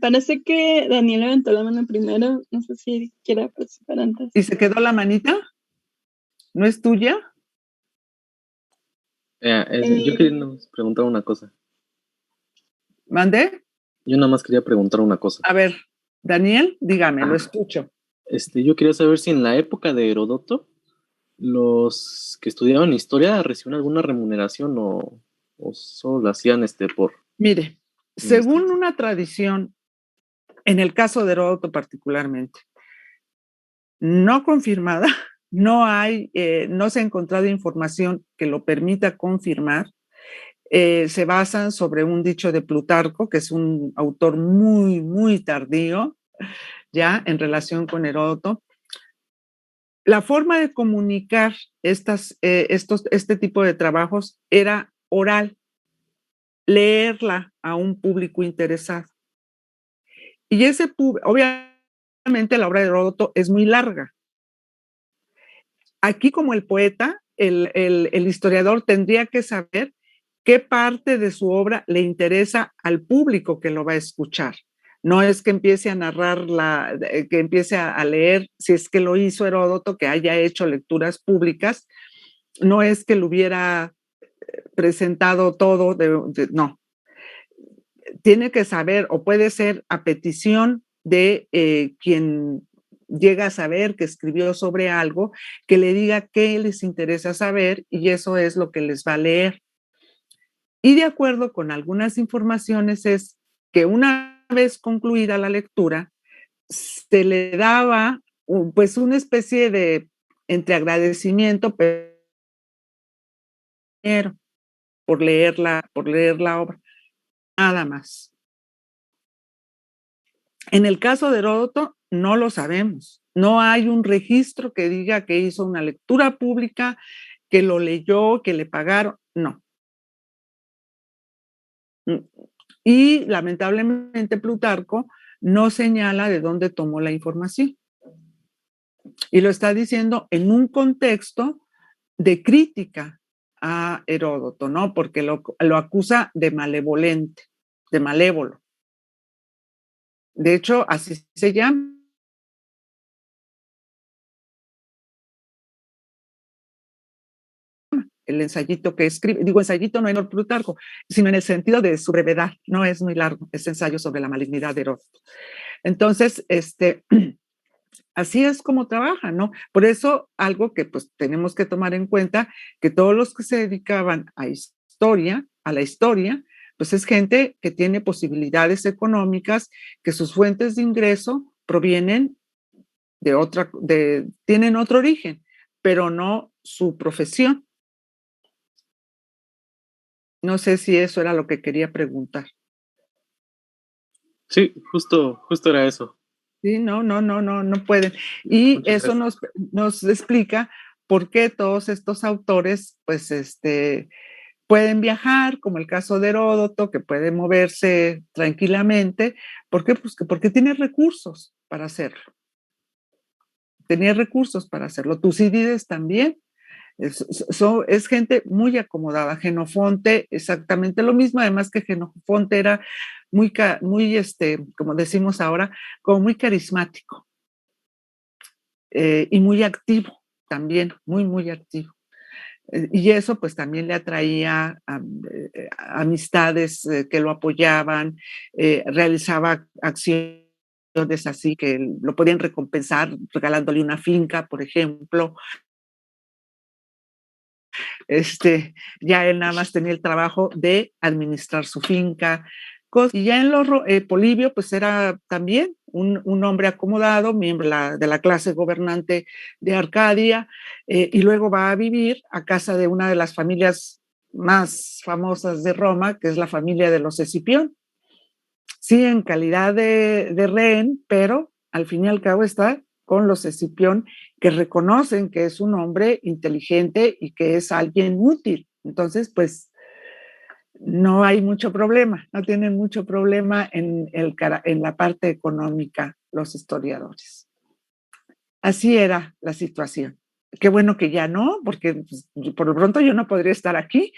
Parece que Daniel levantó la mano primero. No sé si quiere participar antes. ¿Y se quedó la manita? ¿No es tuya? Yo quería preguntar una cosa. ¿Mandé? Yo nada más quería preguntar una cosa. A ver, Daniel, dígame, lo escucho. Yo quería saber si en la época de Heródoto los que estudiaban historia recibían alguna remuneración o solo lo hacían por... Mire, según una tradición, en el caso de Heródoto particularmente, no confirmada, no se ha encontrado información que lo permita confirmar. Se basan sobre un dicho de Plutarco, que es un autor muy, muy tardío, ya en relación con Heródoto. La forma de comunicar este tipo de trabajos era oral, leerla a un público interesado. Y obviamente la obra de Heródoto es muy larga. Aquí, como el poeta, el historiador tendría que saber qué parte de su obra le interesa al público que lo va a escuchar. No es que empiece a narrar, que empiece a leer, si es que lo hizo Heródoto, que haya hecho lecturas públicas, no es que lo hubiera presentado todo, no. Tiene que saber, o puede ser a petición de quien llega a saber que escribió sobre algo, que le diga qué les interesa saber y eso es lo que les va a leer. Y de acuerdo con algunas informaciones es que una vez concluida la lectura, se le daba pues una especie de entre agradecimiento por leer la obra, nada más. En el caso de Heródoto, no lo sabemos. No hay un registro que diga que hizo una lectura pública, que lo leyó, que le pagaron. No. Y lamentablemente Plutarco no señala de dónde tomó la información. Y lo está diciendo en un contexto de crítica a Heródoto, ¿no? Porque lo acusa de malevolente, de malévolo. De hecho, así se llama. El ensayito que escribe, digo ensayito no en Plutarco, sino en el sentido de su brevedad, no es muy largo, es ensayo sobre la malignidad de Heródoto. Entonces, así es como trabaja, ¿no? Por eso, algo que pues tenemos que tomar en cuenta, que todos los que se dedicaban a la historia, pues es gente que tiene posibilidades económicas, que sus fuentes de ingreso provienen tienen otro origen, pero no su profesión. No sé si eso era lo que quería preguntar. Sí, justo era eso. Sí, no pueden. Y muchas eso nos explica por qué todos estos autores, pues, pueden viajar, como el caso de Heródoto, que puede moverse tranquilamente. ¿Por qué? Pues porque tiene recursos para hacerlo. Tenía recursos para hacerlo. Tucídides también. Es gente muy acomodada. Genofonte, exactamente lo mismo, además que Genofonte era muy como decimos ahora, como muy carismático y muy activo también, muy activo. Y eso pues también le atraía amistades que lo apoyaban, realizaba acciones así que lo podían recompensar regalándole una finca, por ejemplo. Ya él nada más tenía el trabajo de administrar su finca. Y ya en Polibio, pues era también un hombre acomodado, miembro de la clase gobernante de Arcadia, y luego va a vivir a casa de una de las familias más famosas de Roma, que es la familia de los Escipión. Sí, en calidad de rehén, pero al fin y al cabo está con los Escipión, que reconocen que es un hombre inteligente y que es alguien útil. Entonces, pues, no hay mucho problema, no tienen mucho problema en la parte económica los historiadores. Así era la situación. Qué bueno que ya no, porque pues, por lo pronto yo no podría estar aquí.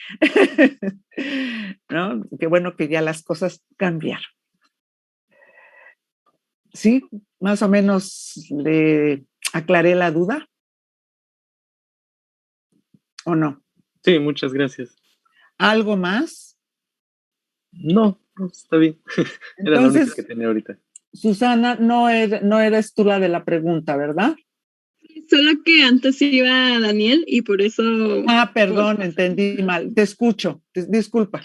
¿No? Qué bueno que ya las cosas cambiaron. ¿Sí? Más o menos le aclaré la duda. ¿O no? Sí, muchas gracias. ¿Algo más? No, está bien. Era la única que tenía ahorita. Susana, no eres tú la de la pregunta, ¿verdad? Sí, solo que antes iba Daniel y por eso... Ah, perdón, entendí mal. Te escucho, disculpa.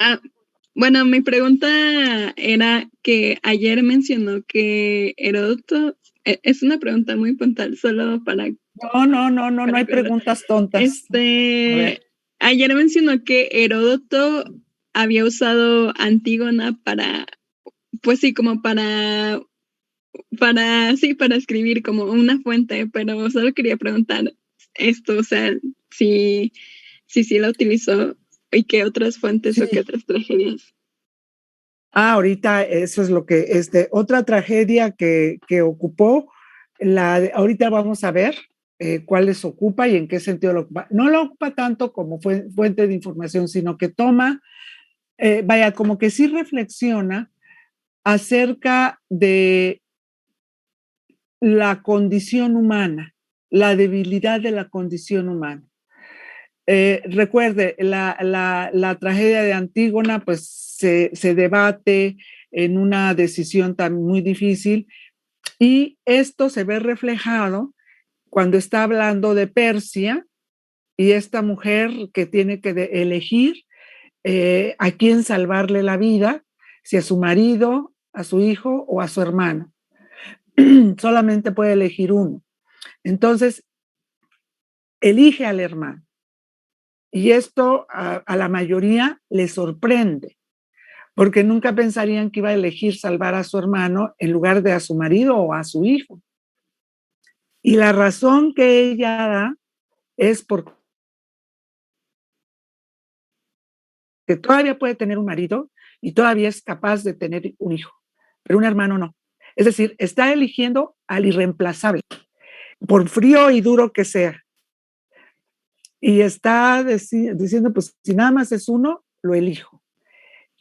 Bueno, mi pregunta era que ayer mencionó que Heródoto, es una pregunta muy puntual, solo para... No hay preguntas tontas. Ayer mencionó que Heródoto había usado Antígona para, pues sí, como para escribir como una fuente, pero solo quería preguntar esto, o sea, si la utilizó y qué otras fuentes o qué otras tragedias. Ahorita eso es lo que, otra tragedia que ocupó, ahorita vamos a ver cuáles ocupa y en qué sentido lo ocupa. No lo ocupa tanto como fuente de información, sino que toma, como que sí reflexiona acerca de la condición humana, la debilidad de la condición humana. Recuerde, la tragedia de Antígona pues se debate en una decisión tan muy difícil y esto se ve reflejado cuando está hablando de Persia y esta mujer que tiene que elegir a quién salvarle la vida, si a su marido, a su hijo o a su hermano. Solamente puede elegir uno. Entonces, elige al hermano. Y esto a la mayoría le sorprende, porque nunca pensarían que iba a elegir salvar a su hermano en lugar de a su marido o a su hijo. Y la razón que ella da es porque todavía puede tener un marido y todavía es capaz de tener un hijo, pero un hermano no. Es decir, está eligiendo al irreemplazable. por frío y duro que sea. Y está diciendo, pues si nada más es uno, lo elijo.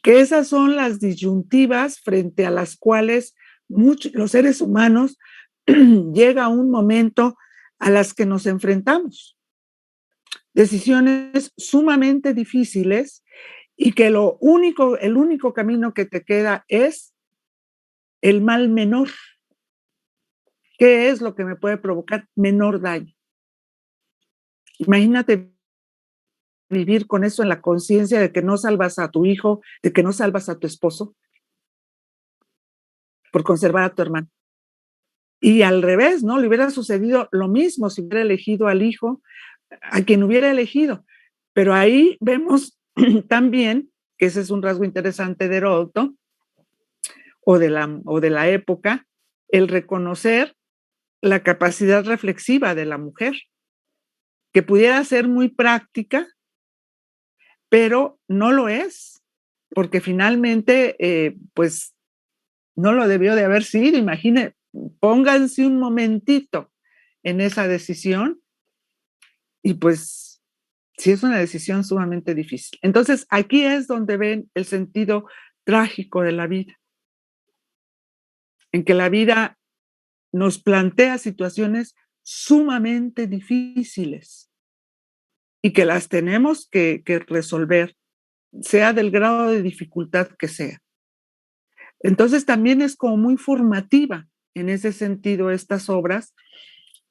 Que esas son las disyuntivas frente a las cuales los seres humanos llega un momento a las que nos enfrentamos. Decisiones sumamente difíciles y que el único camino que te queda es el mal menor. ¿Qué es lo que me puede provocar menor daño? Imagínate vivir con eso en la conciencia de que no salvas a tu hijo, de que no salvas a tu esposo por conservar a tu hermano. Y al revés, ¿no? Le hubiera sucedido lo mismo si hubiera elegido al hijo, a quien hubiera elegido. Pero ahí vemos también, que ese es un rasgo interesante de Heródoto o de la época, el reconocer la capacidad reflexiva de la mujer, que pudiera ser muy práctica, pero no lo es, porque finalmente, pues, no lo debió de haber sido. Imagínense, pónganse un momentito en esa decisión y pues sí es una decisión sumamente difícil. Entonces, aquí es donde ven el sentido trágico de la vida, en que la vida nos plantea situaciones sumamente difíciles y que las tenemos que resolver, sea del grado de dificultad que sea. Entonces también es como muy formativa en ese sentido estas obras,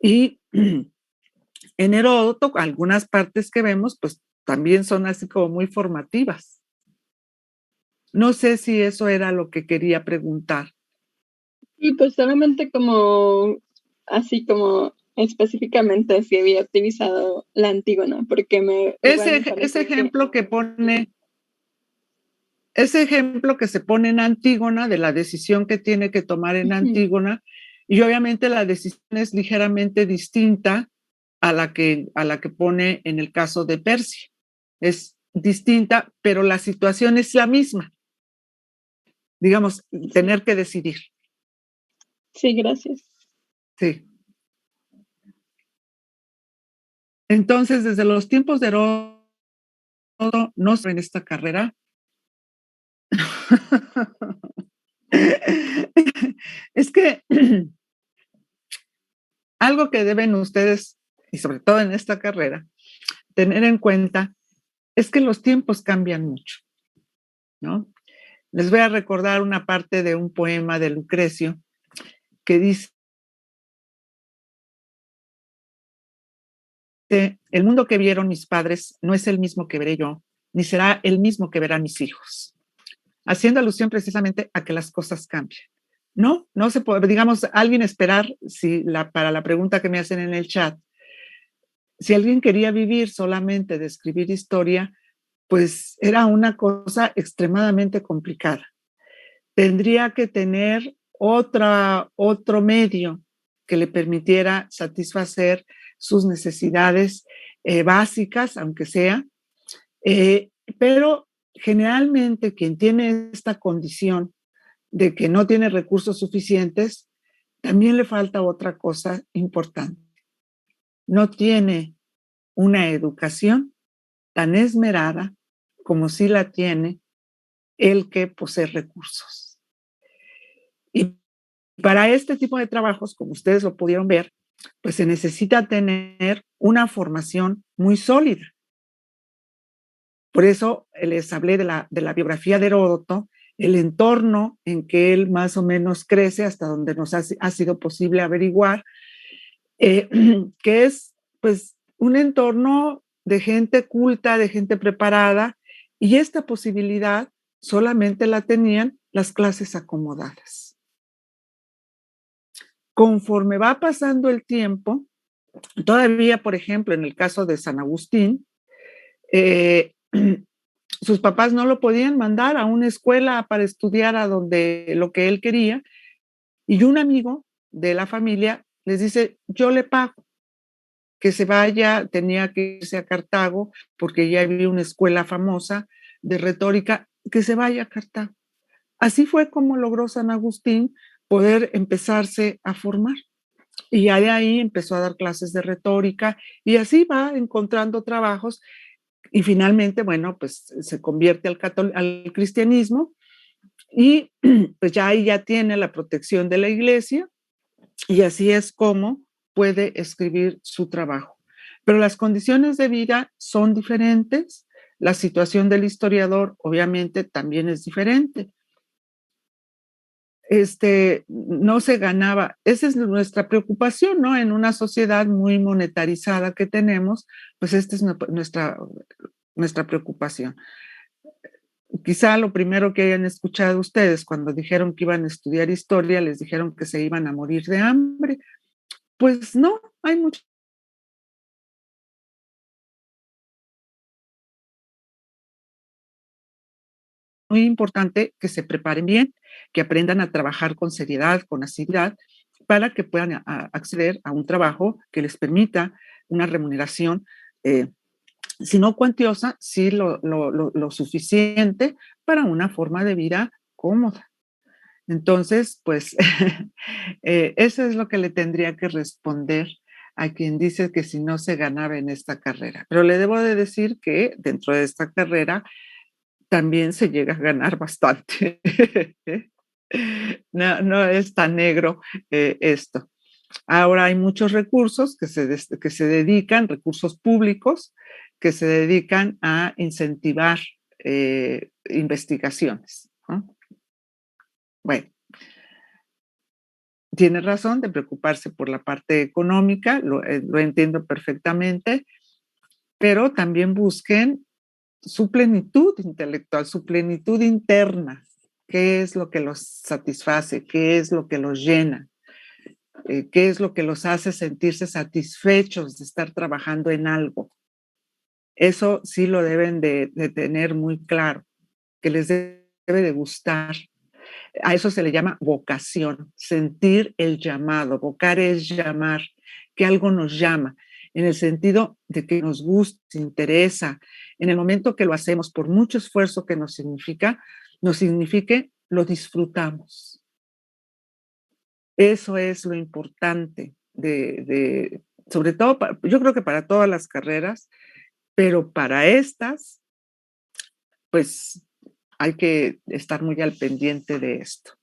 y en Heródoto algunas partes que vemos pues también son así como muy formativas. No sé si eso era lo que quería preguntar. Y pues solamente como, así como específicamente si había utilizado la Antígona, porque ese ejemplo que pone, ese ejemplo que se pone en Antígona, de la decisión que tiene que tomar en Antígona, y obviamente la decisión es ligeramente distinta a la que pone en el caso de Persia. Es distinta, pero la situación es la misma. Digamos, tener que decidir. Sí, gracias. Sí. Entonces, desde los tiempos de Heródoto, no en esta carrera. Es que algo que deben ustedes, y sobre todo en esta carrera, tener en cuenta es que los tiempos cambian mucho, ¿no? Les voy a recordar una parte de un poema de Lucrecio que dice: el mundo que vieron mis padres no es el mismo que veré yo, ni será el mismo que verán mis hijos. Haciendo alusión precisamente a que las cosas cambian. No se puede, digamos, alguien esperar, para la pregunta que me hacen en el chat, si alguien quería vivir solamente de escribir historia, pues era una cosa extremadamente complicada. Tendría que tener otro medio que le permitiera satisfacer sus necesidades básicas, aunque sea, pero generalmente quien tiene esta condición de que no tiene recursos suficientes, también le falta otra cosa importante. No tiene una educación tan esmerada como sí la tiene el que posee recursos. Y para este tipo de trabajos, como ustedes lo pudieron ver, pues se necesita tener una formación muy sólida. Por eso les hablé de la biografía de Heródoto, el entorno en que él más o menos crece, hasta donde nos ha sido posible averiguar, que es pues un entorno de gente culta, de gente preparada, y esta posibilidad solamente la tenían las clases acomodadas. Conforme va pasando el tiempo, todavía, por ejemplo, en el caso de San Agustín, sus papás no lo podían mandar a una escuela para estudiar a donde lo que él quería, y un amigo de la familia les dice: yo le pago que se vaya, tenía que irse a Cartago porque ya había una escuela famosa de retórica, que se vaya a Cartago. Así fue como logró San Agustín poder empezarse a formar. Y ya de ahí empezó a dar clases de retórica y así va encontrando trabajos y finalmente, bueno, pues se convierte al cristianismo y pues ya ahí ya tiene la protección de la iglesia y así es como puede escribir su trabajo. Pero las condiciones de vida son diferentes, la situación del historiador obviamente también es diferente. No se ganaba, esa es nuestra preocupación, ¿no? En una sociedad muy monetarizada que tenemos, pues esta es nuestra preocupación. Quizá lo primero que hayan escuchado ustedes cuando dijeron que iban a estudiar historia, les dijeron que se iban a morir de hambre. Pues no, hay mucho. Muy importante que se preparen bien, que aprendan a trabajar con seriedad, con asiduidad, para que puedan acceder a un trabajo que les permita una remuneración, si no cuantiosa, sí lo suficiente para una forma de vida cómoda. Entonces, pues, eso es lo que le tendría que responder a quien dice que si no se ganaba en esta carrera. Pero le debo de decir que dentro de esta carrera también se llega a ganar bastante. No es tan negro esto. Ahora hay muchos recursos que se dedican, recursos públicos, que se dedican a incentivar investigaciones, ¿no? Bueno, tiene razón de preocuparse por la parte económica, lo entiendo perfectamente, pero también busquen su plenitud intelectual, su plenitud interna, qué es lo que los satisface, qué es lo que los llena, qué es lo que los hace sentirse satisfechos de estar trabajando en algo. Eso sí lo deben de tener muy claro, que les debe de gustar. A eso se le llama vocación, sentir el llamado. Vocar es llamar, que algo nos llama, en el sentido de que nos gusta, nos interesa. En el momento que lo hacemos, por mucho esfuerzo que nos signifique, lo disfrutamos. Eso es lo importante, sobre todo, yo creo que para todas las carreras, pero para estas, pues hay que estar muy al pendiente de esto.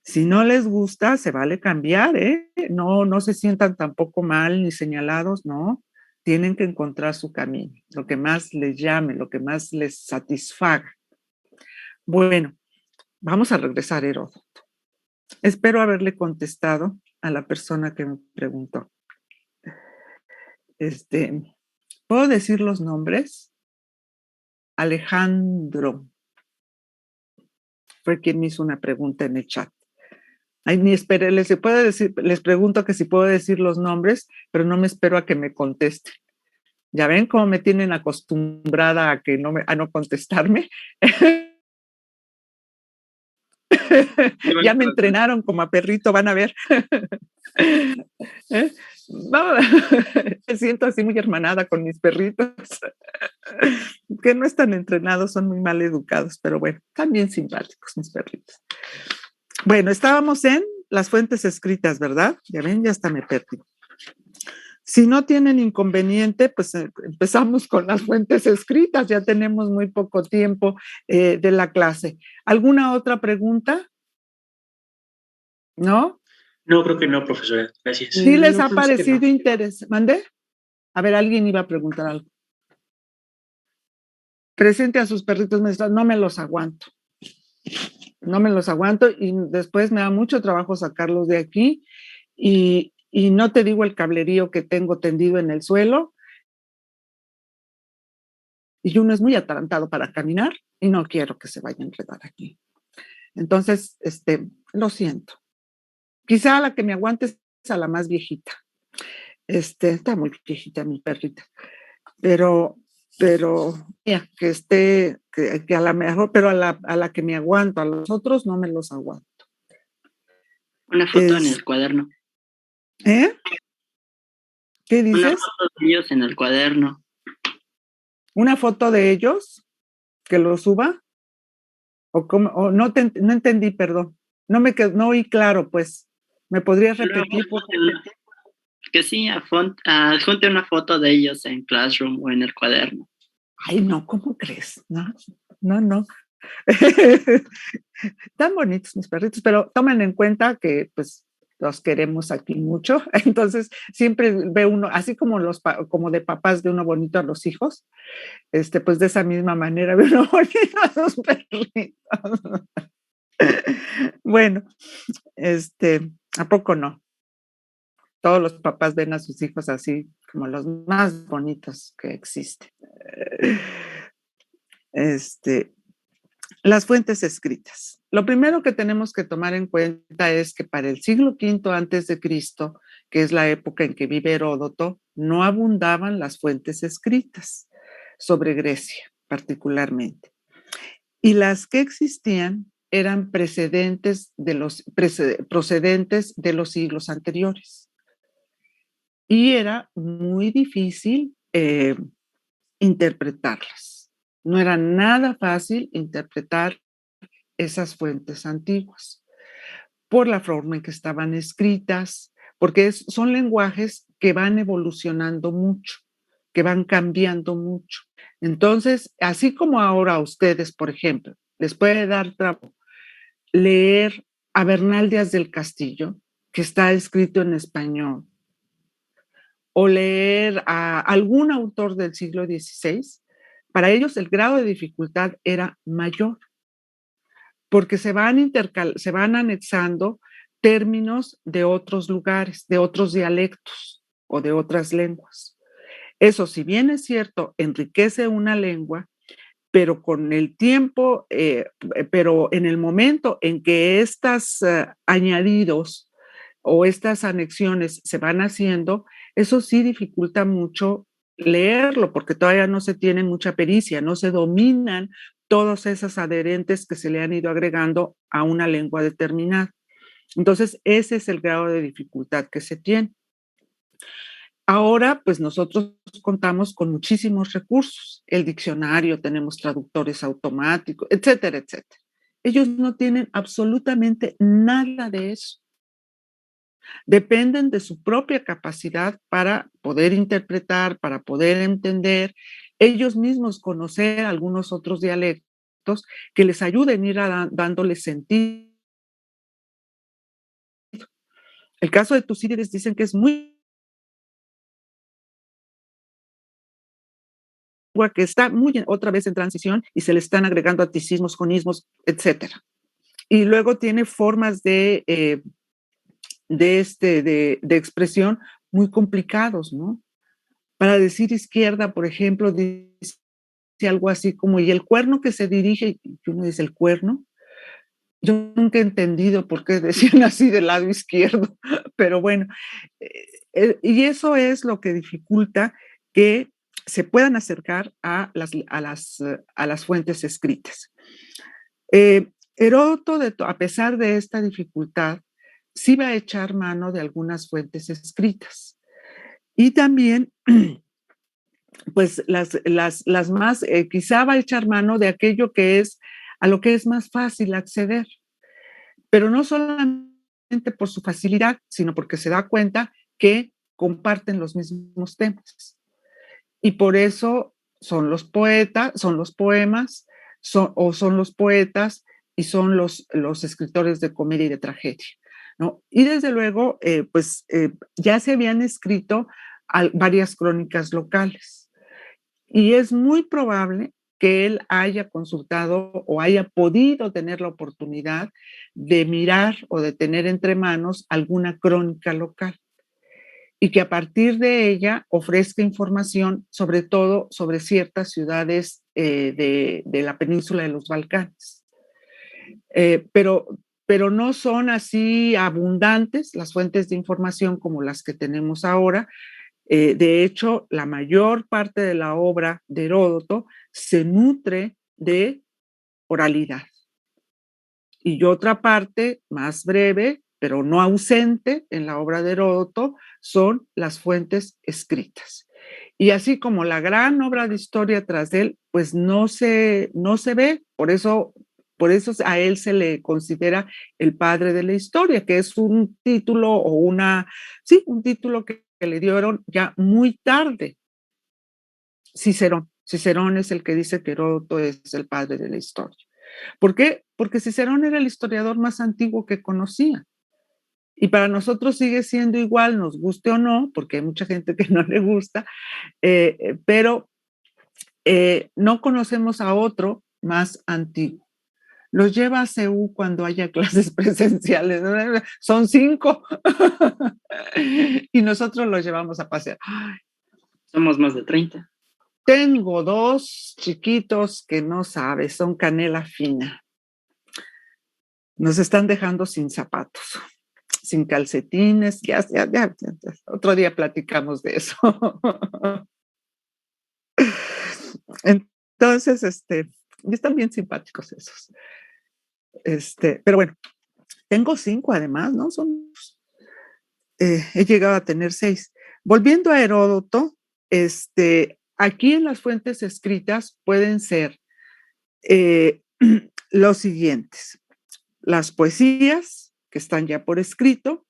Si no les gusta, se vale cambiar, ¿eh? No se sientan tampoco mal ni señalados, no. Tienen que encontrar su camino, lo que más les llame, lo que más les satisfaga. Bueno, vamos a regresar a Heródoto. Espero haberle contestado a la persona que me preguntó. ¿Puedo decir los nombres? Alejandro fue quien me hizo una pregunta en el chat. Ay, ni esperé, les pregunto que si puedo decir los nombres, pero no me espero a que me contesten. ¿Ya ven cómo me tienen acostumbrada a no contestarme? Ya me entrenaron como a perrito, van a ver. Me siento así muy hermanada con mis perritos, que no están entrenados, son muy mal educados, pero bueno, también simpáticos mis perritos. Bueno, estábamos en las fuentes escritas, ¿verdad? Ya ven, ya hasta me perdí. Si no tienen inconveniente, pues empezamos con las fuentes escritas, ya tenemos muy poco tiempo de la clase. ¿Alguna otra pregunta? ¿No? No, creo que no, profesora. Gracias. ¿Sí les ha parecido interesante? ¿Mande? A ver, alguien iba a preguntar algo. Presente a sus perritos, maestros, no me los aguanto. No me los aguanto y después me da mucho trabajo sacarlos de aquí y no te digo el cablerío que tengo tendido en el suelo y uno es muy atarantado para caminar y no quiero que se vaya a enredar aquí. Entonces, lo siento. Quizá la que me aguante es a la más viejita. Está muy viejita mi perrita, pero mira, que a la mejor, pero a la que me aguanto, a los otros no me los aguanto. Una foto en el cuaderno. ¿Eh? ¿Qué dices? Una foto de ellos en el cuaderno. ¿Una foto de ellos? ¿Que lo suba? ¿O cómo? ¿O no entendí, perdón? No oí claro, pues. ¿Me podrías repetir, por favor? Que sí, adjunte una foto de ellos en Classroom o en el cuaderno. Ay, no, ¿cómo crees? No. Tan bonitos mis perritos, pero tomen en cuenta que pues los queremos aquí mucho. Entonces siempre ve uno, así como como de papás ve uno bonito a los hijos, pues de esa misma manera ve uno bonito a los perritos. Bueno, ¿a poco no? Todos los papás ven a sus hijos así como los más bonitos que existen. Las fuentes escritas. Lo primero que tenemos que tomar en cuenta es que para el siglo V antes de Cristo, que es la época en que vive Heródoto, no abundaban las fuentes escritas sobre Grecia, particularmente. Y las que existían eran procedentes de los siglos anteriores. Y era muy difícil interpretarlas. No era nada fácil interpretar esas fuentes antiguas por la forma en que estaban escritas, porque son lenguajes que van evolucionando mucho, que van cambiando mucho. Entonces, así como ahora a ustedes, por ejemplo, les puede dar trabajo leer a Bernal Díaz del Castillo, que está escrito en español, o leer a algún autor del siglo XVI, para ellos el grado de dificultad era mayor, porque se van anexando términos de otros lugares, de otros dialectos o de otras lenguas. Eso, si bien es cierto, enriquece una lengua, pero con el tiempo, pero en el momento en que estos añadidos o estas anexiones se van haciendo, eso sí dificulta mucho leerlo, porque todavía no se tiene mucha pericia, no se dominan todos esos adherentes que se le han ido agregando a una lengua determinada. Entonces, ese es el grado de dificultad que se tiene. Ahora, pues nosotros contamos con muchísimos recursos, el diccionario, tenemos traductores automáticos, etcétera, etcétera. Ellos no tienen absolutamente nada de eso. Dependen de su propia capacidad para poder interpretar, para poder entender, ellos mismos conocer algunos otros dialectos que les ayuden a ir dándole sentido. El caso de Tucídides dicen que es muy que está muy otra vez en transición y se le están agregando aticismos, jonismos, etcétera. Y luego tiene formas de expresión muy complicados, ¿no? Para decir izquierda, por ejemplo, dice algo así como, y el cuerno que se dirige, y uno dice, ¿el cuerno? Yo nunca he entendido por qué decían así del lado izquierdo, pero bueno, y eso es lo que dificulta que se puedan acercar a las fuentes escritas. Heródoto, a pesar de esta dificultad, sí va a echar mano de algunas fuentes escritas. Y también, pues las más, quizá va a echar mano de aquello que es a lo que es más fácil acceder, pero no solamente por su facilidad, sino porque se da cuenta que comparten los mismos temas. Y por eso son los poetas, son los poemas, son los poetas y son los escritores de comedia y de tragedia, ¿no? Y desde luego, ya se habían escrito varias crónicas locales. Y es muy probable que él haya consultado o haya podido tener la oportunidad de mirar o de tener entre manos alguna crónica local y que a partir de ella ofrezca información, sobre todo sobre ciertas ciudades de la península de los Balcanes. Pero no son así abundantes las fuentes de información como las que tenemos ahora. De hecho, la mayor parte de la obra de Heródoto se nutre de oralidad. Y otra parte, más breve, pero no ausente en la obra de Heródoto, son las fuentes escritas. Y así como la gran obra de historia tras de él, pues no se ve, por eso Por eso a él se le considera el padre de la historia, que es un título o un título que le dieron ya muy tarde. Cicerón es el que dice que Heródoto es el padre de la historia. ¿Por qué? Porque Cicerón era el historiador más antiguo que conocía. Y para nosotros sigue siendo igual, nos guste o no, porque hay mucha gente que no le gusta, pero no conocemos a otro más antiguo. Los lleva a CEU cuando haya clases presenciales, ¿no? Son 5 y nosotros los llevamos a pasear. Somos más de 30. Tengo 2 chiquitos que no sabes, son canela fina. Nos están dejando sin zapatos, sin calcetines, ya. Otro día platicamos de eso. Entonces, están bien simpáticos esos. Pero bueno, tengo 5 además, ¿no? He llegado a tener 6. Volviendo a Heródoto, aquí en las fuentes escritas pueden ser los siguientes: las poesías, que están ya por escrito,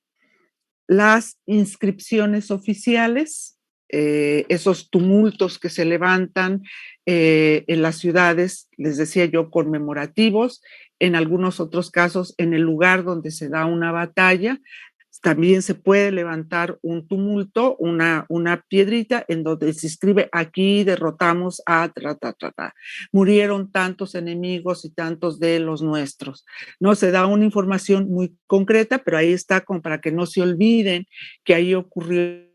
las inscripciones oficiales, esos tumultos que se levantan en las ciudades, les decía yo, conmemorativos, en algunos otros casos en el lugar donde se da una batalla. También se puede levantar un tumulto, una piedrita en donde se escribe: aquí derrotamos a murieron tantos enemigos y tantos de los nuestros. No se da una información muy concreta, pero ahí está como para que no se olviden que ahí ocurrió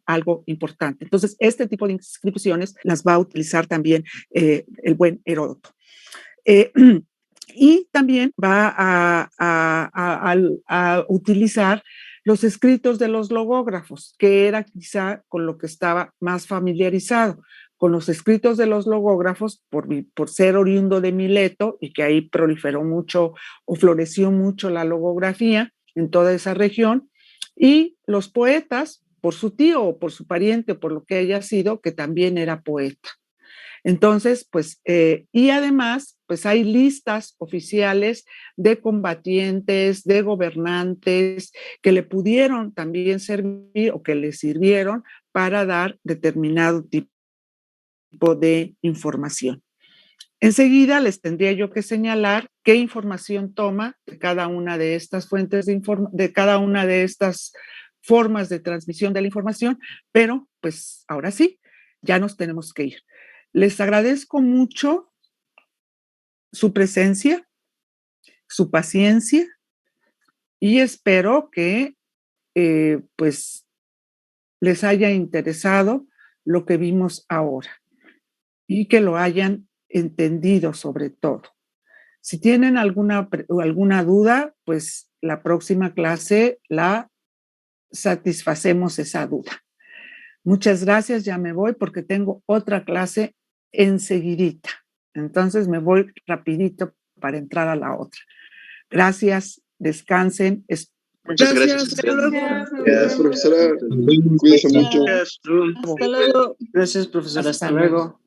algo importante. Entonces, este tipo de inscripciones las va a utilizar también el buen Heródoto. Y también va a utilizar los escritos de los logógrafos, que era quizá con lo que estaba más familiarizado, con los escritos de los logógrafos, por ser oriundo de Mileto, y que ahí proliferó mucho o floreció mucho la logografía en toda esa región, y los poetas, por su tío o por su pariente o por lo que haya sido, que también era poeta. Entonces, pues, y además, pues hay listas oficiales de combatientes, de gobernantes, que le pudieron también servir o que le sirvieron para dar determinado tipo de información. Enseguida les tendría yo que señalar qué información toma de cada una de estas fuentes de cada una de estas formas de transmisión de la información, pero pues ahora sí, ya nos tenemos que ir. Les agradezco mucho su presencia, su paciencia, y espero que pues les haya interesado lo que vimos ahora y que lo hayan entendido sobre todo. Si tienen alguna duda, pues la próxima clase la satisfacemos esa duda. Muchas gracias, ya me voy porque tengo otra clase enseguidita. Entonces me voy rapidito para entrar a la otra. Gracias, descansen. Muchas gracias. Gracias, profesora. Cuídense mucho. Hasta luego. Gracias, profesora. Hasta luego.